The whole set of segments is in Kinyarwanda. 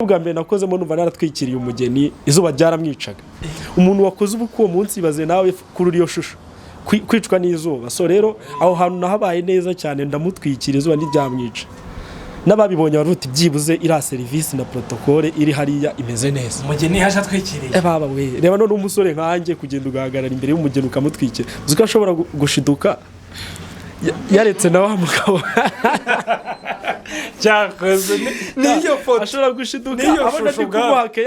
Ubwa mbere nakozemo numva naratwikiriye umugeni izuba ryaramwicaga. Umuntu wakoze ubukwe uwo munsi baze nawe kuri iyo shusho kwicwa n'izuba. So rero aho hantu nahabaye neza cyane ndamutwikira izuba ntiryamwica. N'ababibonye baruti byibuze ira service na protocole iri hariya imeze neza. Umugeni yaje atwikiriye. Baba we reba none umusore nkanjye kugenda ugahagarara imbere y'umugeni ukamutwikira. Uzuko ashobora gushiduka yaretse na wa mugabo. Cyakoze niyo foto ashobora gushiduka abona ndi kumuhake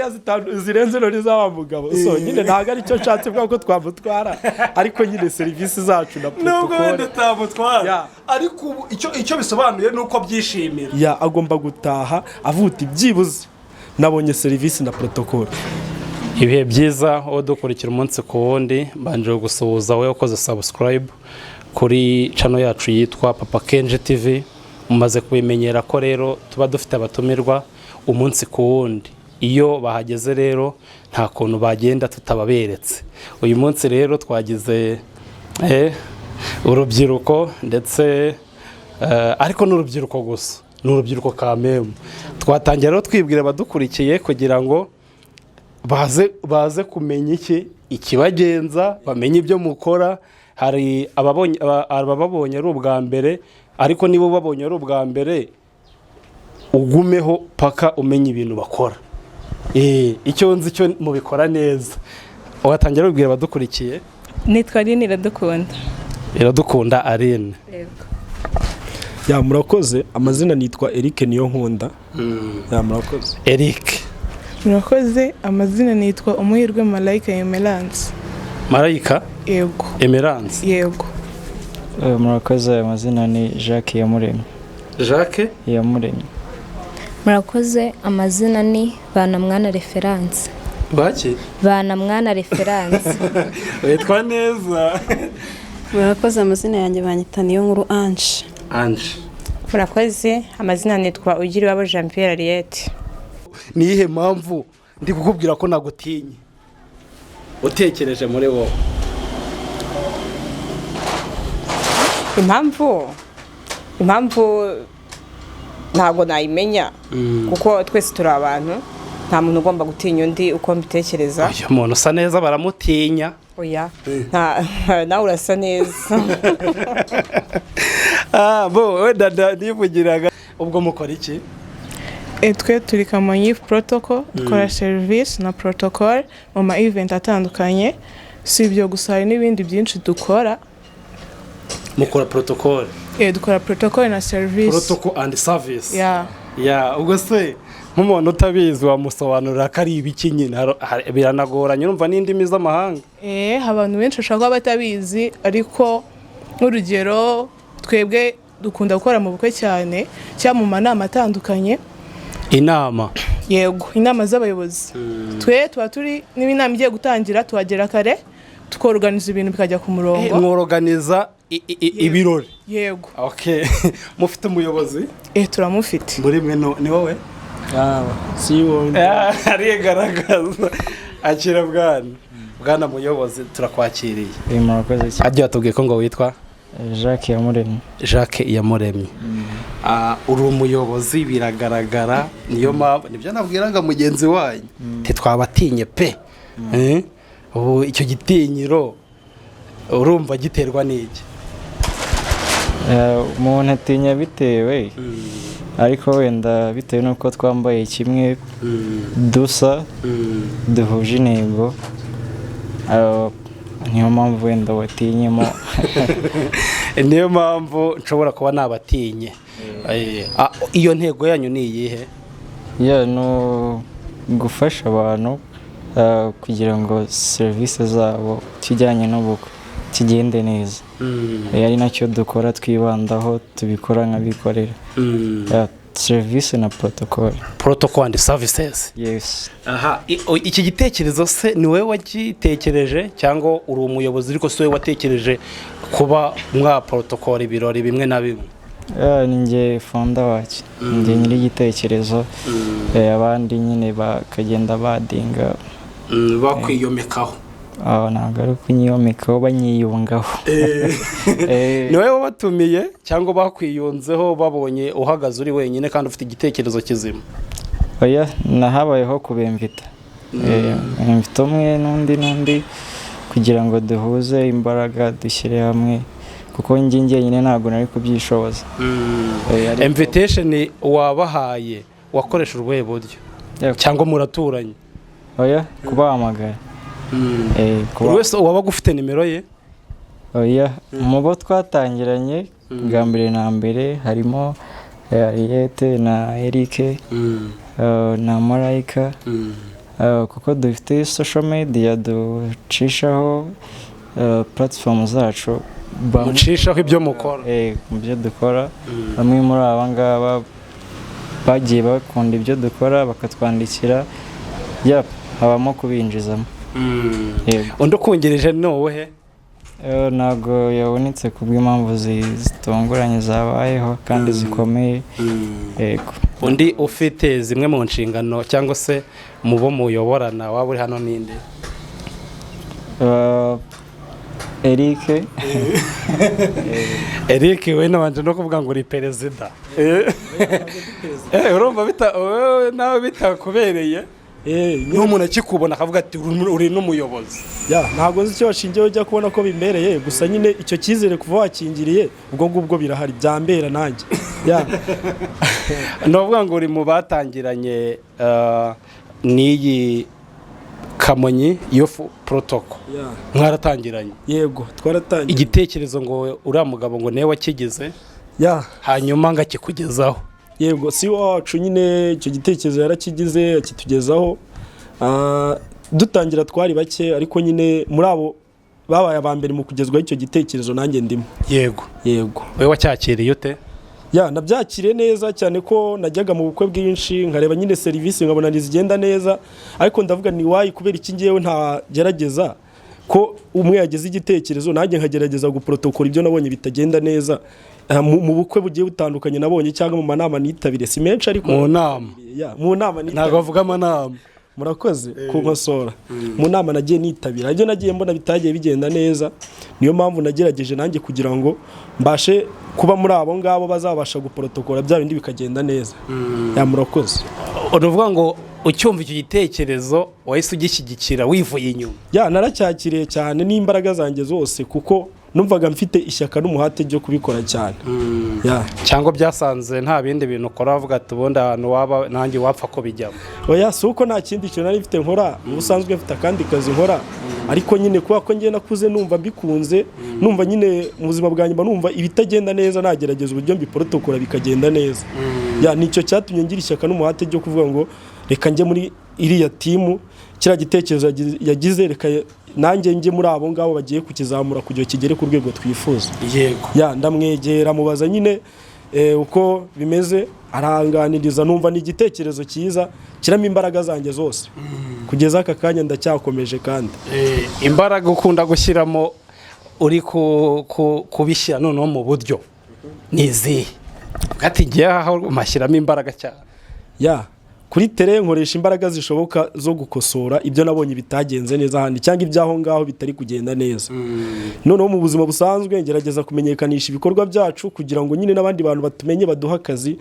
zirenze none za wa mugabo. So nyine ntago ari cyo nshatse bwa ko twamutwara ariko nyine service zacu na protocole nubwo tutamutwara ariko icyo bisobanuye nuko byishimira agomba gutaha avuta ibyibuze nabonye service na protocole. Ibihe byiza aho dukurikira umunsi ku wundi mbanje gusuhuza wowe ukoze subscribe kuri channel yacu yitwa Papa Kenje TV. Mumaze kubimenyera ko rero tuba dufite abatumirwa umunsi ku wundi. Iyo bahageze rero nta kuntu bagenda tutababeretse. Uyu munsi rero twagize urubyiruko ndetse ariko n'urubyiruko gusa n'urubyiruko kamemu. Twatangira rero twibwira abadukurikiye kugira ngo baze kumenya ikibagenza bamenye ibyo mukora. Hari ababonye ari ubwa mbere ariko nibo babonye ari ubwa mbere ugumeho paka umenye ibintu bakora. Icyo nzi cyo mubikora neza. Watangira ubwira abadukurikiye. Nitwa Aline Iradukunda. Iradukunda Aline. Ya murakoze, amazina nitwa Eric Niyonkunda. Ya murakoze. Eric. Murakoze, amazina nitwa Umuhirwe Malaika Emerance. Malaika? Yego. Emerance. Yego. Murakoze, amazina ni Jacques Iyamuremye. Jacques Iyamuremye. Murakoze, amazina ni Banamwana Reference. Baki? Banamwana Reference. Witwa neza. Murakoze, amazina yanjye banyita Niyonkuru Ange. Ange. Murakoze, amazina nitwa Ugiriwabo Jean Pierre Ariette. Niyihe mpamvu ndi kukubwira ko nagutinye? Utekereje muri wowe. Impamvu ntago nayimenya kuko twese turi abantu, nta muntu ugomba gutinya undi uko mbitekereza. Uyu muntu usa neza baramutinya. Oya nawe urasa neza. We dada nivugiraga. Ubwo mukora iki? Twe turi Kamonyi Protocol, dukora service na protocol mu ma event atandukanye. Si ibyo gusa hari n'ibindi byinshi dukora. Mukora protocol? Dukora protocol na service. Protocol and service. Ubwo se nk'umuntu utabizi wamusobanurira ko ari ibiki nyine biranagoranye urumva n'indimi z'amahanga. Abantu benshi bashaka kuba batabizi ariko nk'urugero twebwe dukunda gukora mu bukwe cyane cyangwa mu manama atandukanye. Inama? Yego, inama z'abayobozi. Twe tuba turi n'inama igiye gutangira tuhagera kare tukorganiza ibintu bikajya ku murongo. Mworganiza ibirori? Yego. Okay. Mufite umuyobozi? Turamufite. Muri mwe ni wowe? Si wowe. Arigaragaza. Akira bwana muyobozi turakwakiriye. Murakoze cyane. Agiye atubwiye ko ngo witwa Jacques Iyamuremye. Jacques Iyamuremye. Uri umuyobozi biragaragara, niyo mpamvu nibyo nabwiraga mugenzi wanyu titwabatinye pe. Ubu icyo gitinyiro urumva giterwa n'iki? Umuntu atinya bitewe ariko wenda bitewe nuko twambaye kimwe dusa duhuje intego, niyo mpamvu wenda watinyemo. Niyo mpamvu nshobora kuba nabatinye. Iyo ntego yanyu ni iyihe? No gufasha abantu kugira ngo service zabo kijyanye n'ubukwe kigende neza. Ari nacyo dukora twibandaho, tubikora nk'abikorera. Service na protocol. Protocol and services. Yes. Iki gitekerezo se ni wewe wagitekereje cyangwa uri umuyobozi ariko se wewe watekereje kuba mwa protocol ibirori bimwe na bimwe? Ninjye founder wacyo. Njye nyiri igitekerezo, abandi nyine bakagenda badinga bakwiyomekaho. Ntabwo ari kunyiyomekaho banyiyungaho. Ni wowe wabatumiye cyangwa bakwiyunzeho babonye uhagaze uri wenyine kandi ufite igitekerezo kizima? oya nahabayeho kubemvita mvita umwe n'undi kugira ngo duhuze imbaraga dushyire hamwe kuko njye nyine ntabwo nari kubyishoboza. invitation wabahaye wakoresha ubuhe buryo cyangwa muraturanye? oya kubahamagara. buri wese wabaga ufite nimero ye? oya mu bo twatangiranye bwa mbere na mbere harimo Ariete na Eric na Marayika kuko dufite social media ducishaho platform zacu mucishaho ibyo mukora. mu byo dukora bamwe muri aba ngaba bagiye bakunda ibyo dukora bakatwandikira habamo kubinjizamo. undi ukungereje ni wowe? ntabwo yabonetse ku bw'impamvu zitunguranye zabayeho kandi zikomeye. yego undi ufite zimwe mu nshingano cyangwa se mu bo muyoborana waba uri hano ninde? Eric. Eric we nabanje no kuvuga ngo uri perezida. urumva nawe bitakubereye? niho umuntu akikubona akavuga ati uri n'umuyobozi. ntabwo nzi icyo washingiyeho ujya kubona ko bimereye, gusa nyine icyo cyizere kuva wakingiriye ubwo ngubwo birahari byambera nanjye. ndavuga ngo uri mu batangiranye n'iyi Kamonyi Youth Protocol. mwaratangiranye? yego twaratangiye. igitekerezo ngo uriya mugabo ngo niwe wakigize hanyuma ngakikugezaho? yego si wacu nyine icyo gitekerezo yarakigize akitugezaho. dutangira twari bake ariko nyine muri abo babaye aba mbere mu kugezwaho icyo gitekerezo nanjye ndimo. yego wowe wacyakiriye ute? nabyakiriye neza cyane ko najyaga mu bukwe bwinshi nkareba nyine serivisi nkabona ntizigenda neza, ariko ndavuga ni wayi kubera iki ngewe ntagerageza ko umwe yageze igitekerezo nanjye nkagerageza guprotokora ibyo nabonye bitagenda neza mu bukwe bugiye butandukanye nabonye cyangwa mu manama nitabire si menshi ariko mu nama ntabwo bavuga amanama. murakoze kunkosora. mu nama nagiye nitabira ibyo nagiye mbona bitagiye bigenda neza, niyo mpamvu nagerageje nanjye kugira ngo mbashe kuba muri abo ngabo bazabasha guprotokora bya bindi bikagenda neza. murakoze. uvuga ngo ucyumva icyo gitekerezo wahise ugishyigikira wivuye inyuma? naracyakiriye cyane n'imbaraga zanjye zose kuko numvaga mfite ishyaka n'umuhate byo kubikora cyane. cyangwa byasanze nta bindi bintu ukora bavuga ati ubundi ahantu waba nanjye wapfa ko bijyamo? si uko nta kindi kintu nari mfite nkora, ubusanzwe mfite akandi kazi nkora, ariko nyine kuba ko ngiye nakuze numva mbikunze, numva nyine mu buzima bwanjye mba numva ibitagenda neza nagerageza uburyo mbiprotokora bikagenda neza. nicyo cyatumye ngira ishyaka n'umuhate byo kuvuga ngo reka njye muri iriya timu, kiriya gitekerezo yagize reka nanjye njye muri abo ngabo bagiye kukizamura kugira kigere ku rwego twifuza. yego ndamwegera mubaza nyine uko bimeze, aranganiriza numva ni igitekerezo cyiza kiramo imbaraga zanjye zose. kugeza aka kanya ndacyakomeje kandi imbaraga ukunda gushyiramo uri kubishyira noneho mu buryo ni izihe? ati ngiye aho mashyiramo imbaraga cyane. kuri tere nkoresha imbaraga zishoboka zo gukosora ibyo nabonye bitagenze neza ahandi cyangwa ibyaho ngaho bitari kugenda neza. noneho mu buzima busanzwe ngerageza kumenyekanisha ibikorwa byacu kugira ngo nyine n'abandi bantu batumenye baduha akazi,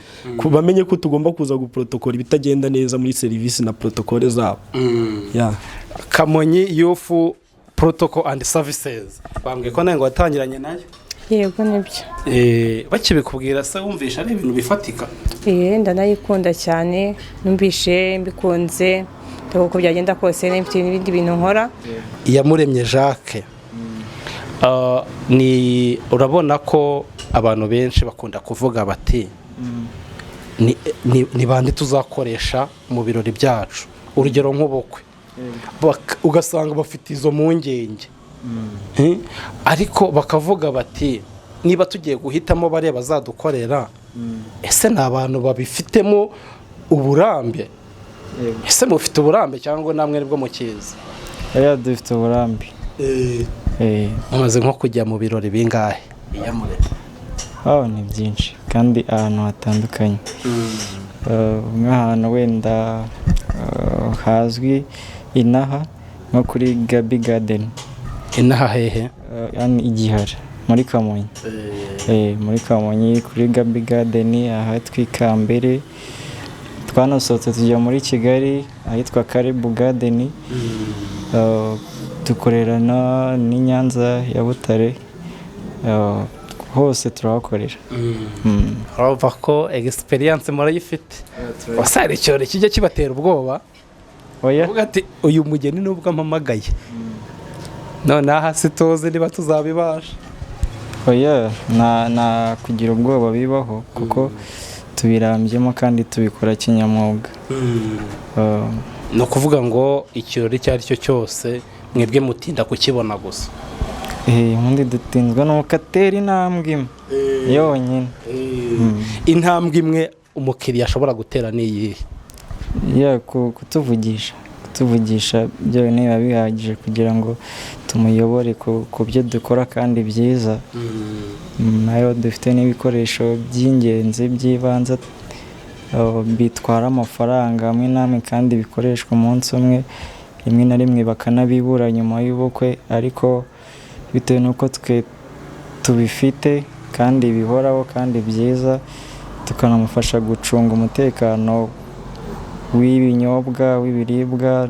bamenye ko tugomba kuza guprotokora ibitagenda neza muri serivisi na protokole zabo. Kamonyi Youth Protocol and Services bambwiye ko nange watangiranye nayo? yego nibyo. bakibikubwira se wumvisha ari ibintu bifatika? ndanayikunda cyane, numvishe mbikunze uko byagenda kose n'ibindi n'ibindi bintu nkora. Iyamuremye Jacques, urabona ko abantu benshi bakunda kuvuga bati ni bande tuzakoresha mu birori byacu, urugero nk'ubukwe, ugasanga bafite izo mpungenge, ariko bakavuga bati niba tugiye guhitamo bariya bazadukorera, ese ni abantu babifitemo uburambe? ese mufite uburambe cyangwa namwe nibwo mukizi? dufite uburambe. mumaze nko kujya mu birori bingahe? ni byinshi kandi ahantu hatandukanye. nk'ahantu wenda hazwi inaha nko kuri Gabi Garden. inaha hehe? igihara muri Kamonyi. muri Kamonyi kuri Gabi Garden aha twikambere twanasohotse tujya muri Kigali ahitwa Karibu Garden, dukorerana n'i Nyanza ya Butare, hose turahakorera. urumva ko experience murayifite. wasare icyorezo kijya kibatera ubwoba, Oya, uvuga ati uyu mugeni nubwo ampamagaye none hasi tuzi niba tuzabibasha. oya, nta kugira ubwoba bibaho kuko tubirambyemo kandi tubikora kinyamwuga. ni ukuvuga ngo ikirori icyo ari cyo cyose mwebwe mutinda kukibona gusa. Ubundi dutinzwe nuko atera intambwe imwe yonyine. intambwe imwe umukiriya ashobora gutera ni iyihe? kutuvugisha byo niba bihagije kugira ngo tumuyobore ku byo dukora kandi byiza. nayo dufite n'ibikoresho by'ingenzi by'ibanze bitwara amafaranga amwe n'amwe kandi bikoreshwa umunsi umwe, rimwe na rimwe bakanabibura nyuma y'ubukwe, ariko bitewe n'uko twe tubifite kandi bihoraho kandi byiza, tukanamufasha gucunga umutekano w'ibinyobwa, w'ibiribwa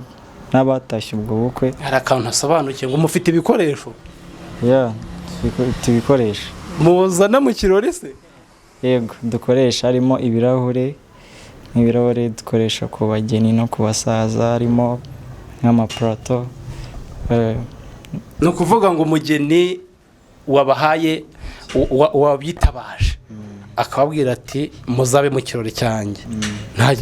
n'abatashye ubwo bukwe. hari akantu asobanukiwe ngo mufite ibikoresho tubikoresha. muzana mu kirori se? Yego, dukoresha harimo ibirahure, nk'ibirahure dukoresha ku bageni no ku basaza, harimo nk'amapurato. ni ukuvuga ngo umugeni wabahaye wabitabaje akababwira ati muzabe mu kirori cyanjye,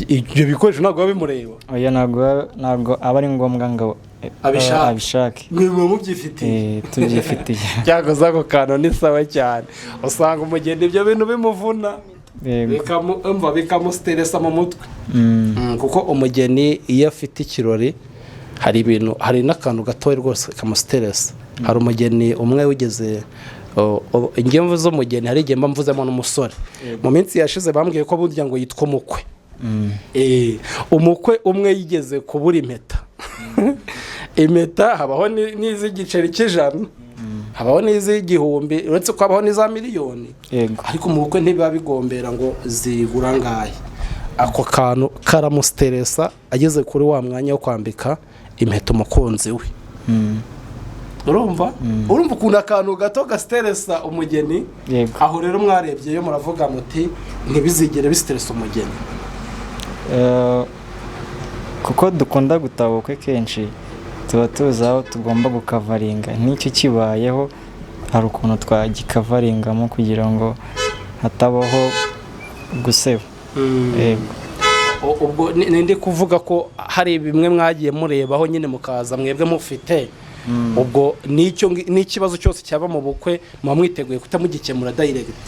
ibyo bikoresho ntabwo biba bimureba. Oya, ntabwo aba ari ngombwa ngo abishake. mwe mubyifitiye? Tubyifitiye. cyakoze ako kantu ni sawa cyane. usanga umugeni ibyo bintu bimuvuna bikamusiteresa mu mutwe. kuko umugeni iyo afite ikirori hari n'akantu gatoya rwose kamusiteresa. hari umugeni umwe wigeze ingemvu z'umugeni hari igihe mvuzemo n'umusore. mu minsi yashize bambwiye ko burya ngo yitwa umukwe. umukwe umwe yigeze kubura impeta. impeta habaho n'iz'igiceri cy'ijana, habaho n'iz'igihumbi, uretse ko habaho n'iza miliyoni. ariko mu bukwe ntibiba bigombera ngo zigura ngahe. ako kantu karamusiteresa ageze kuri wa mwanya wo kwambika impeta umukunzi we. urumva ukuntu akantu gato gasiteresa umugeni. aho rero mwarebyeyo muravuga muti ntibizigere bisiteresa umugeni. kuko dukunda gutaha ubukwe kenshi tuba tuzi aho tugomba gukavaringa, n'icyo kibayeho hari ukuntu twagikavaringamo kugira ngo hatabaho guseba. ubwo ndi kuvuga ko hari bimwe mwagiye murebaho nyine mukaza mwebwe mufite ubwo n'ikibazo cyose cyaba mu bukwe muba mwiteguye kutamugikemura direct.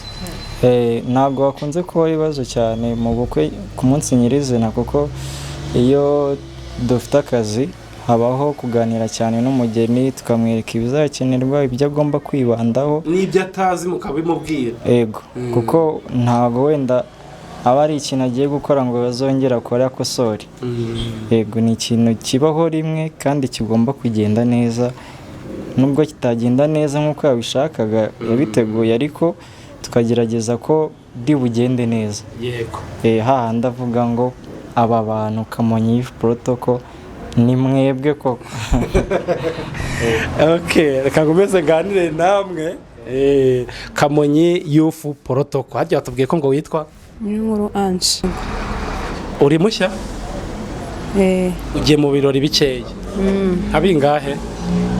ntabwo hakunze kuba ibibazo cyane mu bukwe ku munsi nyirizina, kuko iyo dufite akazi habaho kuganira cyane n'umugeni, tukamwereka ibizakenerwa, ibyo agomba kwibandaho n'ibyo atazi mukabimubwira. Yego, kuko ntabwo wenda aba ari ikintu agiye gukora ngo bazongera akore akosore. Yego, ni ikintu kibaho rimwe kandi kigomba kugenda neza, nubwo kitagenda neza nk'uko yabishakaga yabiteguye, ariko tukagerageza ko bugende neza. Yego, hahandi avuga ngo aba bantu Kamonyi Youth Protocol ni mwebwe koko. reka ngomeze nganire namwe. Kamonyi Youth Protocol hajya batubwiye ko ngo witwa Niyonkuru Ange. uri mushya? ugiye mu birori bikeya. abingahe?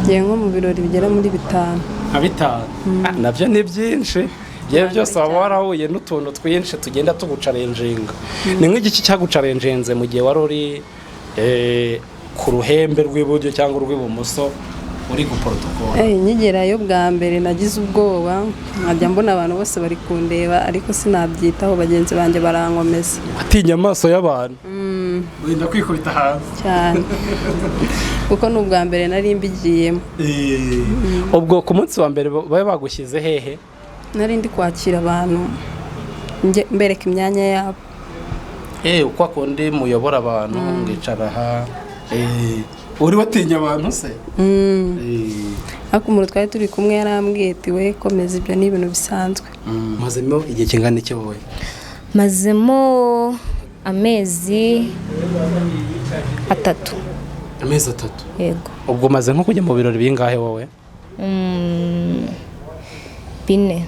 ngiye nko mu birori bigera muri 5. Abitanu? nabyo ni byinshi. yewe byose waba warahuye n'utuntu twinshi tugenda tugucarenjinga. ni nk'igiki cyagucarenjenze mu gihe wari uri ku ruhembe rw'iburyo cyangwa urw'ibumoso uri guprotokora? Nkigerayo bwa mbere nagize ubwoba, nkajya mbona abantu bose bari kundeba ariko sinabyitaho, bagenzi banjye barankomeza. atinya amaso y'abantu? wenda kwikubita hanze cyane kuko n'ubwa mbere nari mbigiyemo. ubwo ku munsi wa mbere babe bagushyize hehe? nari ndi kwakira abantu mbereka imyanya yabo. uko akundi muyobora abantu mwicara aha. uri watinya abantu se? ariko umuntu twari turi kumwe yarambwiye ati we komeza, ibyo ni ibintu bisanzwe. mazemo igihe kingana iki wowe? mazemo amezi 3. amezi 3. Yego. ubwo umaze nko kujya mu birori bingahe wowe? 4.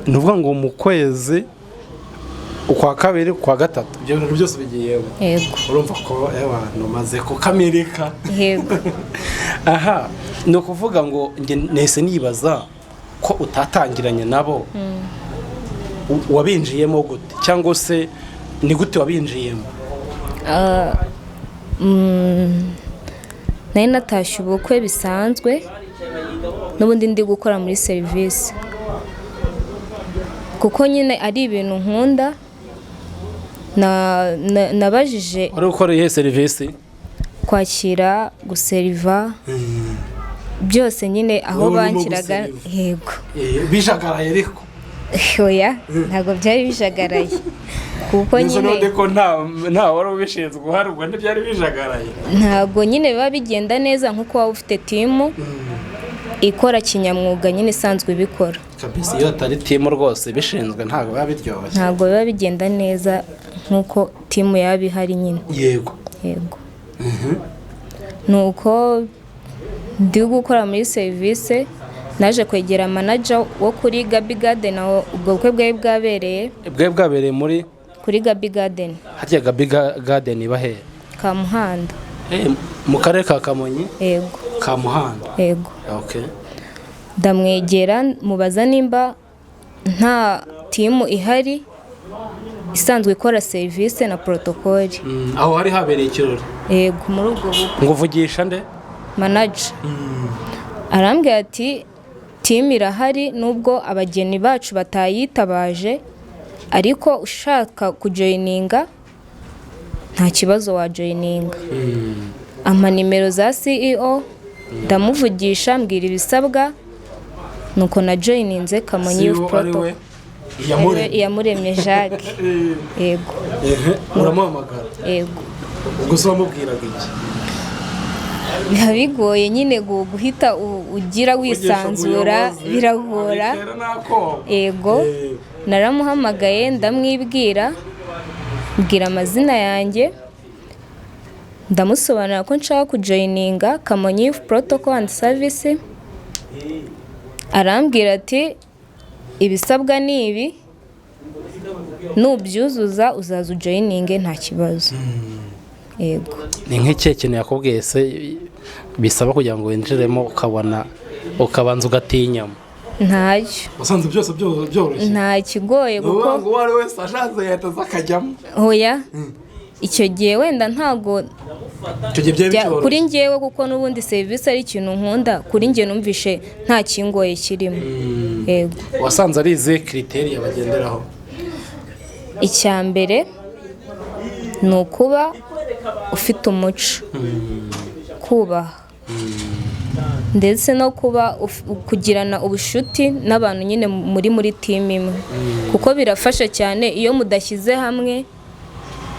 Ni ukuvuga ngo mu kwezi ukwa kabiri ukwa gatatu ibyo bintu byose bigiyeho. Yego. urumva ko abantu maze kukamirika. Yego. aha ni ukuvuga ngo njye nese nibaza ko utatangiranye nabo wabinjiyemo gute cyangwa se ni gute wabinjiyemo? nari natashye ubukwe bisanzwe n'ubundi ndi gukora muri serivisi kuko nyine ari ibintu nkunda. Nabajije wari ukora iyihe serivisi? kwakira, guseriva, byose nyine aho bankiraga. Yego. bijagaraye ariko oya ntabwo byari bijagaraye kuko nyine none ko nta wari ubishinzwe uhari ubwo ntibyari bijagaraye. ntabwo nyine biba bigenda neza nk'uko waba ufite timu ikora kinyamwuga nyine isanzwe ibikora kabisa. iyo atari timu rwose bishinzwe ntabwo biba biryoshye, ntabwo biba bigenda neza nk'uko timu yaba ihari nyine. yego. nuko ndi gukora muri serivisi naje kwegera manager wo kuri Gabi Garden, aho ubwo bukwe bwabereye muri kuri Gabi Garden. harya Gabi Garden ibahe? Kamuhanda. mu karere ka Kamonyi? Yego. Kamuhanda. Yego. Okay. Ndamwegera mubaza nimba nta timu ihari isanzwe ikora serivisi na protocol. aho hari habereye ikirori? Yego, muri ubwo bukwe. ngo uvugisha nde? Manager. arambwira ati timu irahari nubwo abageni bacu batayitabaje, ariko ushaka kujoyininga nta kibazo wajoyininga. ampa nimero za CEO ndamuvugisha mbwira ibisabwa, nuko na joyininze Kamonyi Youth Protocol. Iyamuremye Jacques. Yego. uramuhamagara? Yego. ubwo se wamubwiraga iki? biba bigoye nyine guhita ugira wisanzura, biragora. Yego. naramuhamagaye ndamwibwira, mbwira amazina yanjye, ndamusobanurira ko nshaka kujoyininga Kamonyi Youth Protocol and Service. arambwira ati ibisabwa ni ibi, nubyuzuza uzaza ujoyininge nta kibazo. Yego. ni nk'iki kintu yakubwiye se bisaba kugira ngo winjiremo ukabanza ugatinyamo? ntacyo. usanze byose byoroshye? nta kigoye kuko uwo ari wese ashatse yahita akajyamo. oya icyo gihe wenda ntago kuri njyewe kuko n'ubundi serivisi ari ikintu nkunda, kuri njye numvishe nta kingoye kirimo. Yego. wasanze ari izihe kriteriya bagenderaho? icya mbere ni ukuba ufite umuco, kubaha, ndetse no kuba kugirana ubushuti n'abantu nyine muri timu imwe, kuko birafasha cyane. iyo mudashyize hamwe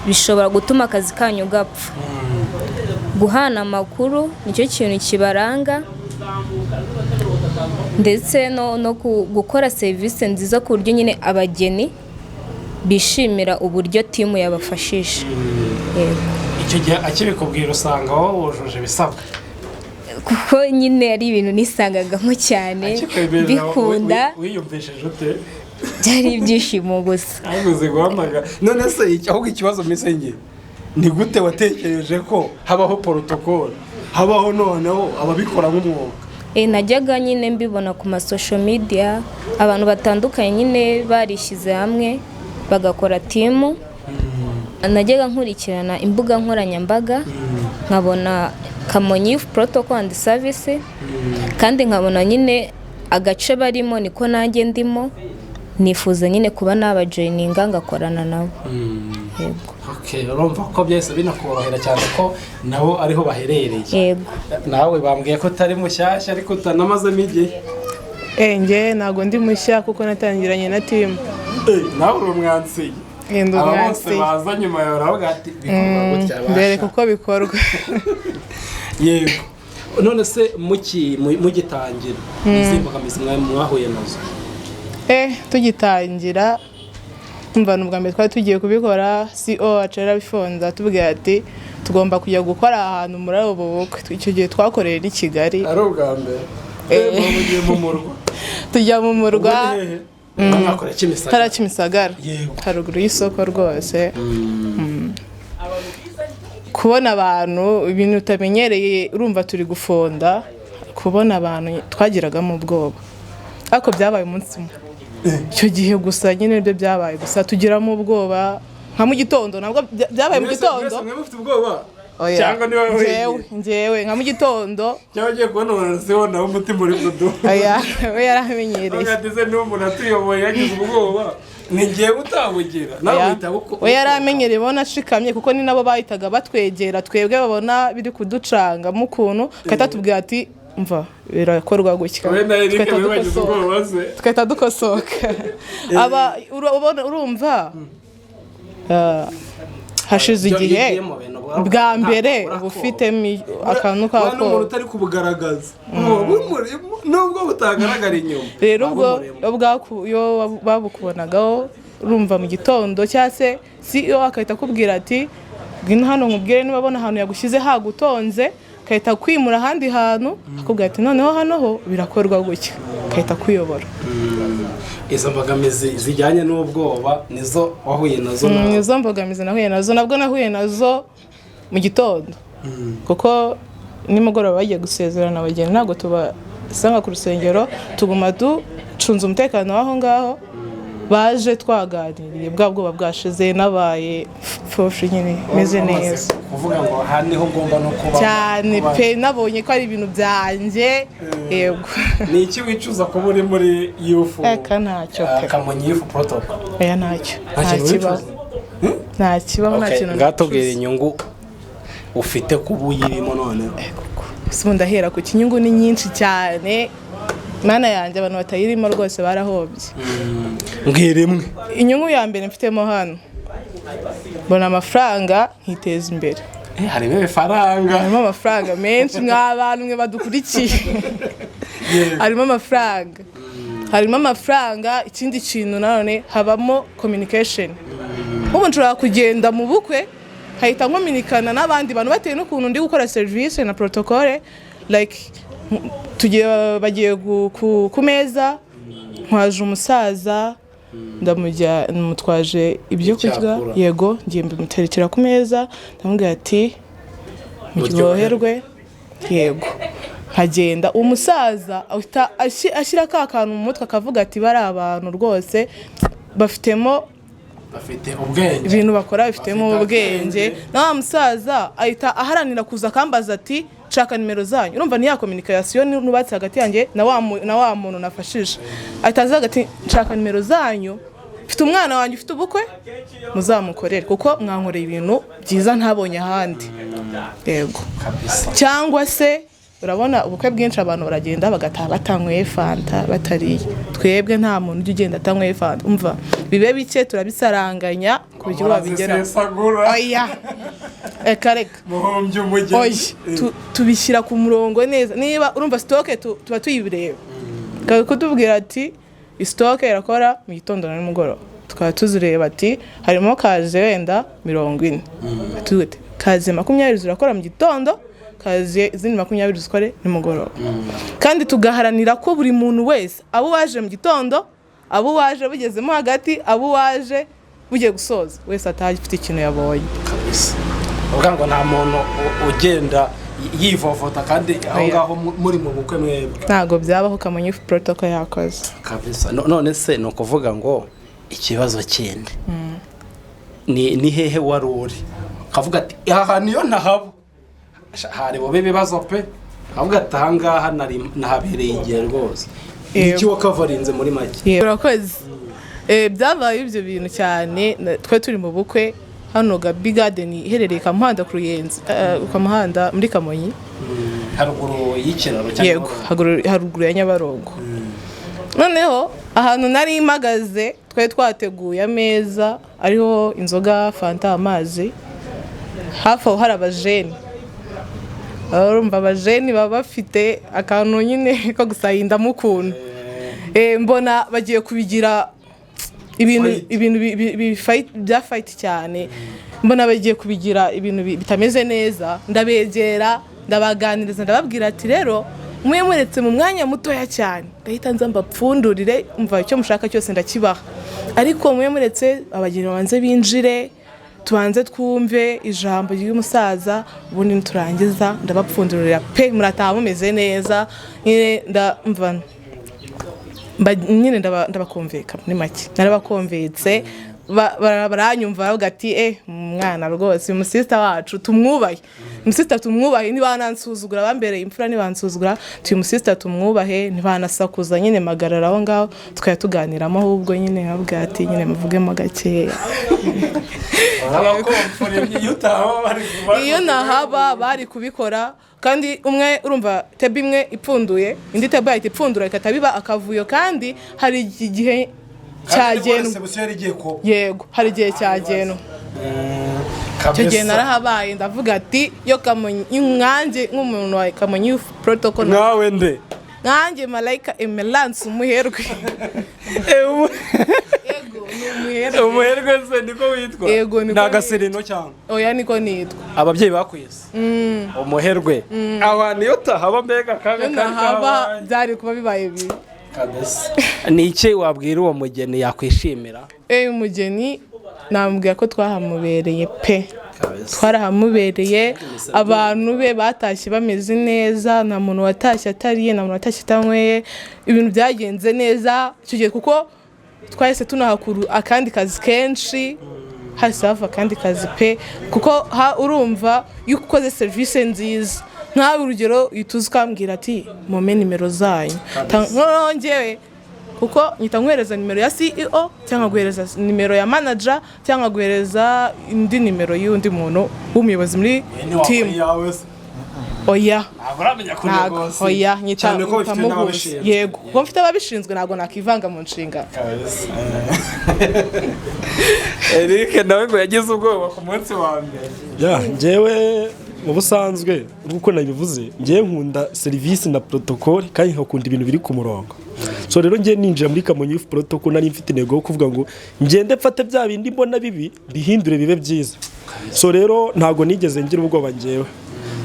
bishobora gutuma akazi kanyu gapfa. guhana amakuru nicyo kintu kibaranga, ndetse no gukora serivisi nziza ku buryo nyine abageni bishimira uburyo timu yabafashije. Yego. icyo gihe akibikubwira usanga wowe wujuje ibisabwa? kuko nyine ari ibintu nisangagamo cyane bikunda. wiyumvishije ute? byari ibyishimo gusa. abuze guhamagara. none se ahubwo ikibazo misenge ni gute watekereje ko habaho protocol, habaho noneho ababikora nk'umwuga? najyaga nyine mbibona ku masosho media, abantu batandukanye nyine barishyize hamwe bagakora timu. najyaga nkurikirana imbuga nkoranyambaga, nkabona Kamonyi Youth Protocol and Service, kandi nkabona nyine agace barimo niko nanjye ndimo, nifuza nyine kuba nabajoyininga ngakorana nabo. Yego. Okay, urumva ko byose binakorohera cyane ko nabo ariho baherereye. Yego. nawe bambwiye ko utari mushyashya ariko utanamazemo igihe. njye ntabwo ndi mushya kuko natangiranye na timu. nawe uri umwansi? aba bose baza nyuma yawe uravuga ati bikorwa gutya basha mbere kuko bikorwa. yego. none se mugitangira izi mbogamizi mwahuye nazo? tugitangira umva n'ubwa mbere twari tugiye kubikora CO acara bifonza tubwira ati tugomba kujya gukora ahantu muri ubu bukwe icyo gihe twakoreye i Kigali ari ubwa mbere mugiye mu murwa tujya mu murwa mwakora Kimisagara Kimisagara haruguru y'isoko rwose kubona abantu ibintu utamenyereye urumva turi gufonda kubona abantu twagiragamo ubwoba ariko byabaye umunsi umwe icyo gihe gusa nyine nibyo byabaye gusa tugiramo ubwoba nka mu gitondo nabwo byabaye mu gitondo mufite ubwoba cyangwa niba njyewe nka mu gitondo cyangwa ugiye kubona umuntu nawe umutima uri kudu we yaramenyereye ntize n'umuntu atuyoboye yagize ubwoba ni ngewe utabugira nawe uhita we yaramenyereye bona ashikamye kuko ni nabo bahitaga batwegera twebwe babona biri kuducangamo ukuntu kahita tubwira ati mva birakorwa gutya twahita dukosoka urumva hashize igihe bwa mbere uba ufitemo akantu kako umuntu utari kubugaragaza nubwo butagaragara inyuma rero ubwo iyo babukubonagaho urumva mu gitondo cyangwa se CEO akahita akubwira ati ngwino hano nkubwire niba abona ahantu yagushyize hagutonze akahita kwimura ahandi hantu akubwira ati noneho hano ho birakorwa gutya akahita kuyobora izo mbogamizi zijyanye n'ubwoba nizo wahuye nazo nizo mbogamizi nahuye nazo nabwo nahuye nazo mu gitondo kuko nimugoroba bagiye gusezerana abageni ntabwo tubasanga ku rusengero tuguma ducunze umutekano w'aho ngaho baje twaganiriye bwa bwoba bwashize nabaye foshe nyine meze neza kuvuga ngo aha niho ngomba no kuba cyane pe nabonye ko ari ibintu byanjye yego ni iki wicuza kuba uri muri yufu eka ntacyo pe Kamonyi yufu protocol oya ntacyo nta kibaho nta kintu ngatubwira inyungu ufite kuba uyirimo noneho ubu ndahera ku kinyungu ni nyinshi cyane mana yanjye abantu batayirimo rwose barahobye mbwira imwe inyungu ya mbere mfitemo hano mbona amafaranga nkiteza imbere harimo amafaranga harimo amafaranga menshi nk'abantu mwe badukurikiye harimo amafaranga ikindi kintu nanone habamo communication ubu nshobora kugenda mu bukwe hahita nkominikana n'abandi bantu batewe n'ukuntu ndi gukora serivisi na protocole like bagiye ku meza nkwaje umusaza ndamutwaje ibyo kurya yego ngiye mbimuterekera ku meza ndamubwira ati muryoherwe yego nkagenda umusaza ashyira ka kantu mu mutwe akavuga ati bari abantu rwose bafite ubwenge ibintu bakora bifitemo ubwenge na musaza ahita aharanira kuza akambaza ati nshaka nimero zanyu urumva ni ya communication nubatse hagati yanjye na wa muntu nafashije ahita aza ati nshaka nimero zanyu mfite umwana wanjye ufite ubukwe muzamukorere kuko mwankoreye ibintu byiza ntabonye ahandi yego cyangwa se urabona ubukwe bwinshi abantu baragenda bagataha batanyweye fanta batariye twebwe nta muntu ujya ugenda atanyweye fanta umva bibe bike turabisaranganya ku buryo babigeraho oya reka muhombye umugeni tubishyira ku murongo neza niba urumva sitoke tuba tuyibireba kutubwira ati isitoke irakora mu gitondo na nimugoroba tukaba tuzireba ati harimo kaze wenda 40 kaze 20 zirakora mu gitondo kazi izindi 20 zikore nimugoroba kandi tugaharanira ko buri muntu wese abo waje mu gitondo abo waje bugezemo hagati abo waje bugiye gusoza wese atagifite ikintu yabonye kabisa uvuga ngo nta muntu ugenda yivovota kandi aho ngaho muri mu bukwe mwebwe ntago byabaho Kamonyi protocol yakoze kabisa none se no kuvuga ngo ikibazo kindi ni hehe waruri kavuga ati aha niyo ntahabo hari bobe ibibazo pe avuga ati ahangaha nahabereye igihe rwose iki wakavarinze muri make urakoze byabaye ibyo bintu cyane twe turi mu bukwe hano Gabi Garden iherereye Kamuhanda ku Ruyenzi Kamuhanda muri Kamonyi haruguru y'ikiraro cyangwa yego haruguru ya Nyabarongo noneho ahantu nari impagaze twe twateguye ameza ariho inzoga fanta amazi hafi aho hari abajeni urumva abajeni baba bafite akantu nyine ko gusahinda mukuntu mbona bagiye kubigira ibintu bya fight cyane, mbona bagiye kubigira ibintu bitameze neza, ndabegera ndabaganiriza ndababwira ati rero mwe muretse mu mwanya mutoya cyane ndahita nza mbapfundurire umva icyo mushaka cyose ndakibaha, ariko mwe muretse abageni banze binjire tubanze twumve ijambo ry'umusaza ubundi niturangiza ndabapfundurira pe murataha mumeze neza nyine ndabakomveka muri make narabakomvetse baranyumva bavuga ati umwana rwose umusista wacu tumwubahe, umusista tumwubahe ntibanansuzugura bambereye imfura ntibansuzugura tuyu musista tumwubahe ntibanasakuza nyine magarara aho ngaho tukaya tuganiramo ahubwo nyine bavuga ati nyine muvugemo gakeya iyo nahaba bari kubikora kandi umwe urumva tebe imwe ipfunduye indi tebe yahita ipfundura ikata biba akavuyo kandi hari igihe cyageno yego hari igihe cyageno icyo gihe narahabaye ndavuga ati yo Kamonyi nkanjye nk'umuntu wa Kamonyi Youth Protocol nawe nde nkanjye Malaika Emelance umuherwe umuherwe se niko witwa n'agasereno cyangwa oya niko nitwa ababyeyi bakwise umuherwe abantu iyo tahaba mbega kaga nahaba byari kuba bibaye bibi kabisa. Ni iki wabwira uwo mugeni yakwishimira? Umugeni namubwira ko twahamubereye pe twarahamubereye, abantu be batashye bameze neza, nta muntu watashye atariye, nta muntu watashye atanyweye, ibintu byagenze neza icyo gihe kuko twahise tunahakuru akandi kazi kenshi hasi hava akandi kazi pe kuko urumva iyo ukoze serivisi nziza nkawe urugero uhita ukambwira ati mume nimero zanyu ngewe kuko nyita nkohereza nimero ya CEO cyangwa guhereza nimero ya manager cyangwa guhereza indi nimero y'undi muntu w'umuyobozi muri team oya oya nyita muhuza yego kuko mfite ababishinzwe ntabwo nakivanga mu nshinga. Eric nawe ngo yagize ubwoba ku munsi wa mbere. Njyewe mu busanzwe nk'uko nabivuze ngiye nkunda serivisi na protocol kandi nkakunda ibintu biri ku murongo, so rero ngiye ninjira muri Kamonyi Youth Protocol nari mfite intego yo kuvuga ngo ngende mfate bya bindi mbona bibi bihindure bibe byiza, so rero ntago nigeze ngira ubwoba ngewe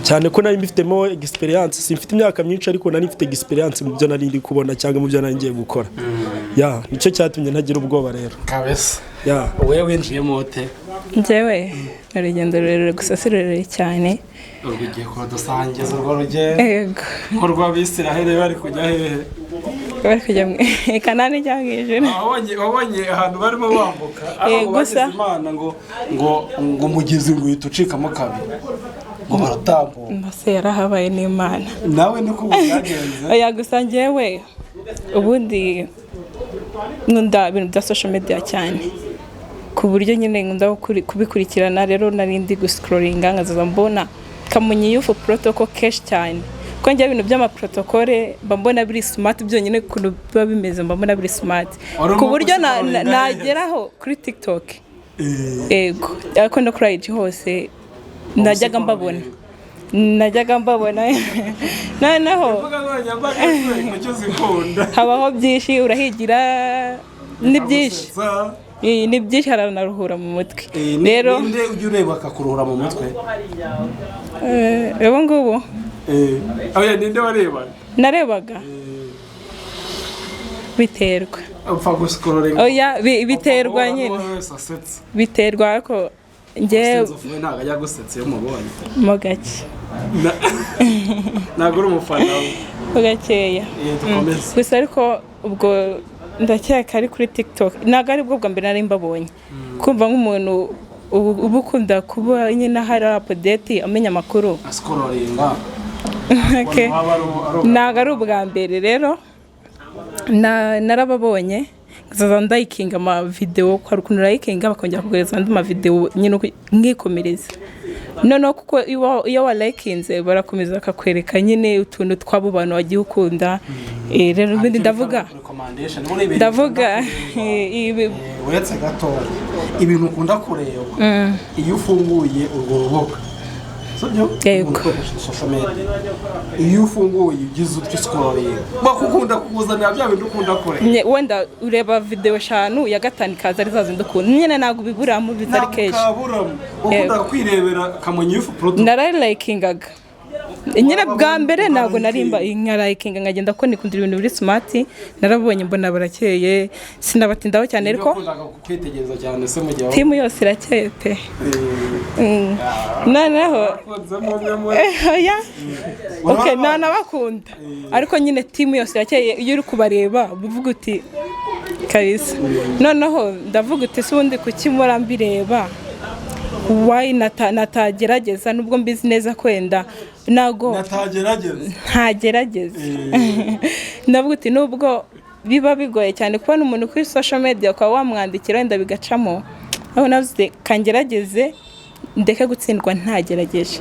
cyane ko nari mbifitemo experience, simfite imyaka myinshi ariko nari mfite experience mu byo nari ndi kubona cyangwa mu byo nari ngiye gukora. Nicyo cyatumye ntagira ubwoba rero kabisa. Wewe winjiyemo ute? Njyewe urugendo rurerure gusa si rurerure cyane. Ugiye kudusangiza urwo rugendo? Yego. Ko rw'Abisiraheli bari kujya hehe? Bari kujya mu Kanani cyangwa ijuru. Wabonye ahantu barimo bambuka aho bagize Imana ngo umugezi ngo ucikamo kabiri ngo baratambuka. Mbese yarahabaye n'Imana. Nawe niko byagenze? Oya gusa njyewe ubundi nkunda ibintu bya social media cyane ku buryo nyine nkunda kubikurikirana, rero narindi guscrollinga nkazaza mbona Kamonyi Youth Protocol cash cyane ko njye ibintu by'ama protocol mbona biri smart byonyine kuno biba bimeze mbona biri smart ku buryo nageraho kuri TikTok ego ariko no kuri IG hose najyaga mbabona noneho habaho byinshi urahigira ni byinshi ni byinshi haranaruhura mu mutwe. Rero ninde ujya ureba akakuruhura mu mutwe? Ebo ngubu oya ninde wareba? Narebaga biterwa upfa guscrollinga oya biterwa nyine biterwa ko njye ntago ajya gusetsa iyo mubonye mo gake ntago uri umufana gakeya gusa ariko ubwo ndakeka ari kuri TikTok ntago ari bwo bwa mbere nari mbabonye kumva nk'umuntu ubu ukunda kuba nyine hari update amenya amakuru ascrollinga ntago ari ubwa mbere rero narababonye zaza ndayikinga ama video kwa rukundo layikinga bakongera kugereza andi ma video nyine nkikomereza noneho kuko iyo wa likinze barakomeza akakwereka nyine utuntu twabo bantu wagiye ukunda rero bindi ndavuga uretse gato ibintu ukunda kureba iyo ufunguye urwo rubuga Yego. ukoresha social media iyo ufunguye ugize utyo scrolling bakukunda kukuzanira bya bintu ukunda kure wenda ureba video 5 ya gatanu ikaza ari zazo ndukunda nyine ntabwo biburamo bizari kenshi kaburamo ukunda kwirebera Kamonyi Youth Product naralikingaga nyine bwa mbere ntabwo narimba nkarayikinga nkagenda ko nikundira ibintu biri smart narabonye mbona barakeye sinabatindaho cyane ariko kwitegereza cyane se mu gihe timu yose irakeye pe noneho oya okay nanabakunda ariko nyine timu yose irakeye iyo uri kubareba bivuga uti kabisa noneho ndavuga uti se ubundi kuki mura mbireba why natagerageza nubwo mbizi neza kwenda nago ntagerageza ndavuga uti nubwo biba bigoye cyane kubona umuntu kuri social media ukaba wamwandikira wenda bigacamo aho navuze kangerageze ndeke gutsindwa ntagerageje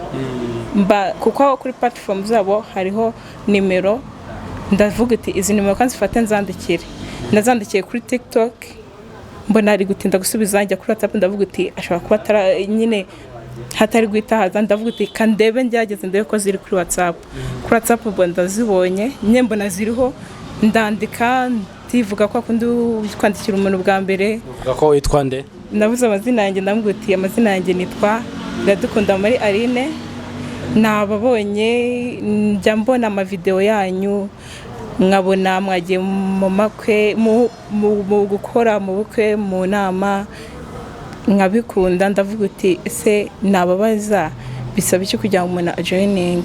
kuko kuri platform zabo hariho nimero ndavuga uti izi nimero kandi zifate nzandikire nazandikiye kuri TikTok mbona ari gutinda gusubiza njya kuri WhatsApp ndavuga uti ashobora kuba nyine hatari guitahaza ndavuga uti kandebe njyageze ndebe ko ziri kuri WhatsApp kuri WhatsApp ubwo ndazibonye nye mbona ziriho ndandika ndivuga ko akundi kwandikira umuntu bwa mbere uvuga ko witwa nde navuze amazina yanjye ndavuga uti amazina yanjye nitwa Iradukunda Marie Aline nababonye njya mbona ama video yanyu nkabona mwagiye mu makwe mu gukora mu bukwe mu nama nkabikunda ndavuga uti ese nababaza bisaba iki kugira ngo umuntu ajoining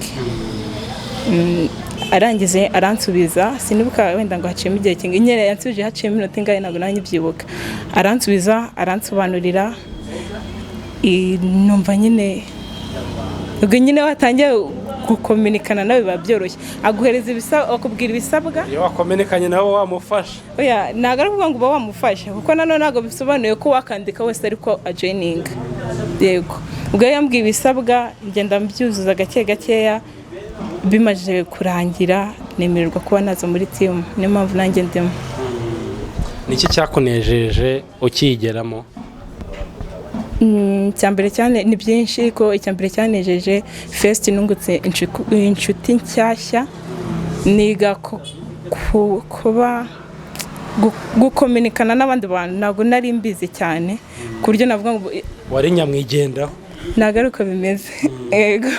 arangize aransubiza sinibuka wenda ngo haciyemo igihe kinga inyere yansubije haciyemo iminota ingahe ntabwo nanjye byibuka aransubiza aransobanurira numva nyine ubwo nyine watangiye gukominikana nawe biba byoroshye aguhereza ibisabwa akubwira ibisabwa iyo wakominikanye nawe wamufasha oya ntabwo ari ukuvuga ngo uba wamufasha kuko nanone ntabwo bisobanuye ko wakandika wese ariko ajoining yego ubwo yambwiye ibisabwa ngenda mbyuzuza gake gakeya bimaze kurangira nemererwa kuba naza muri team niyo mpamvu nanjye ndimo niki cyakunejeje ukigeramo cyambere cyane ni byinshi ko icyambere cyanejeje first nungutse inshuti nshyashya niga kuba gukominikana n'abandi bantu ntabwo nari mbizi cyane ku buryo navuga ngo wari nyamwigendaho ntabwo ari uko bimeze yego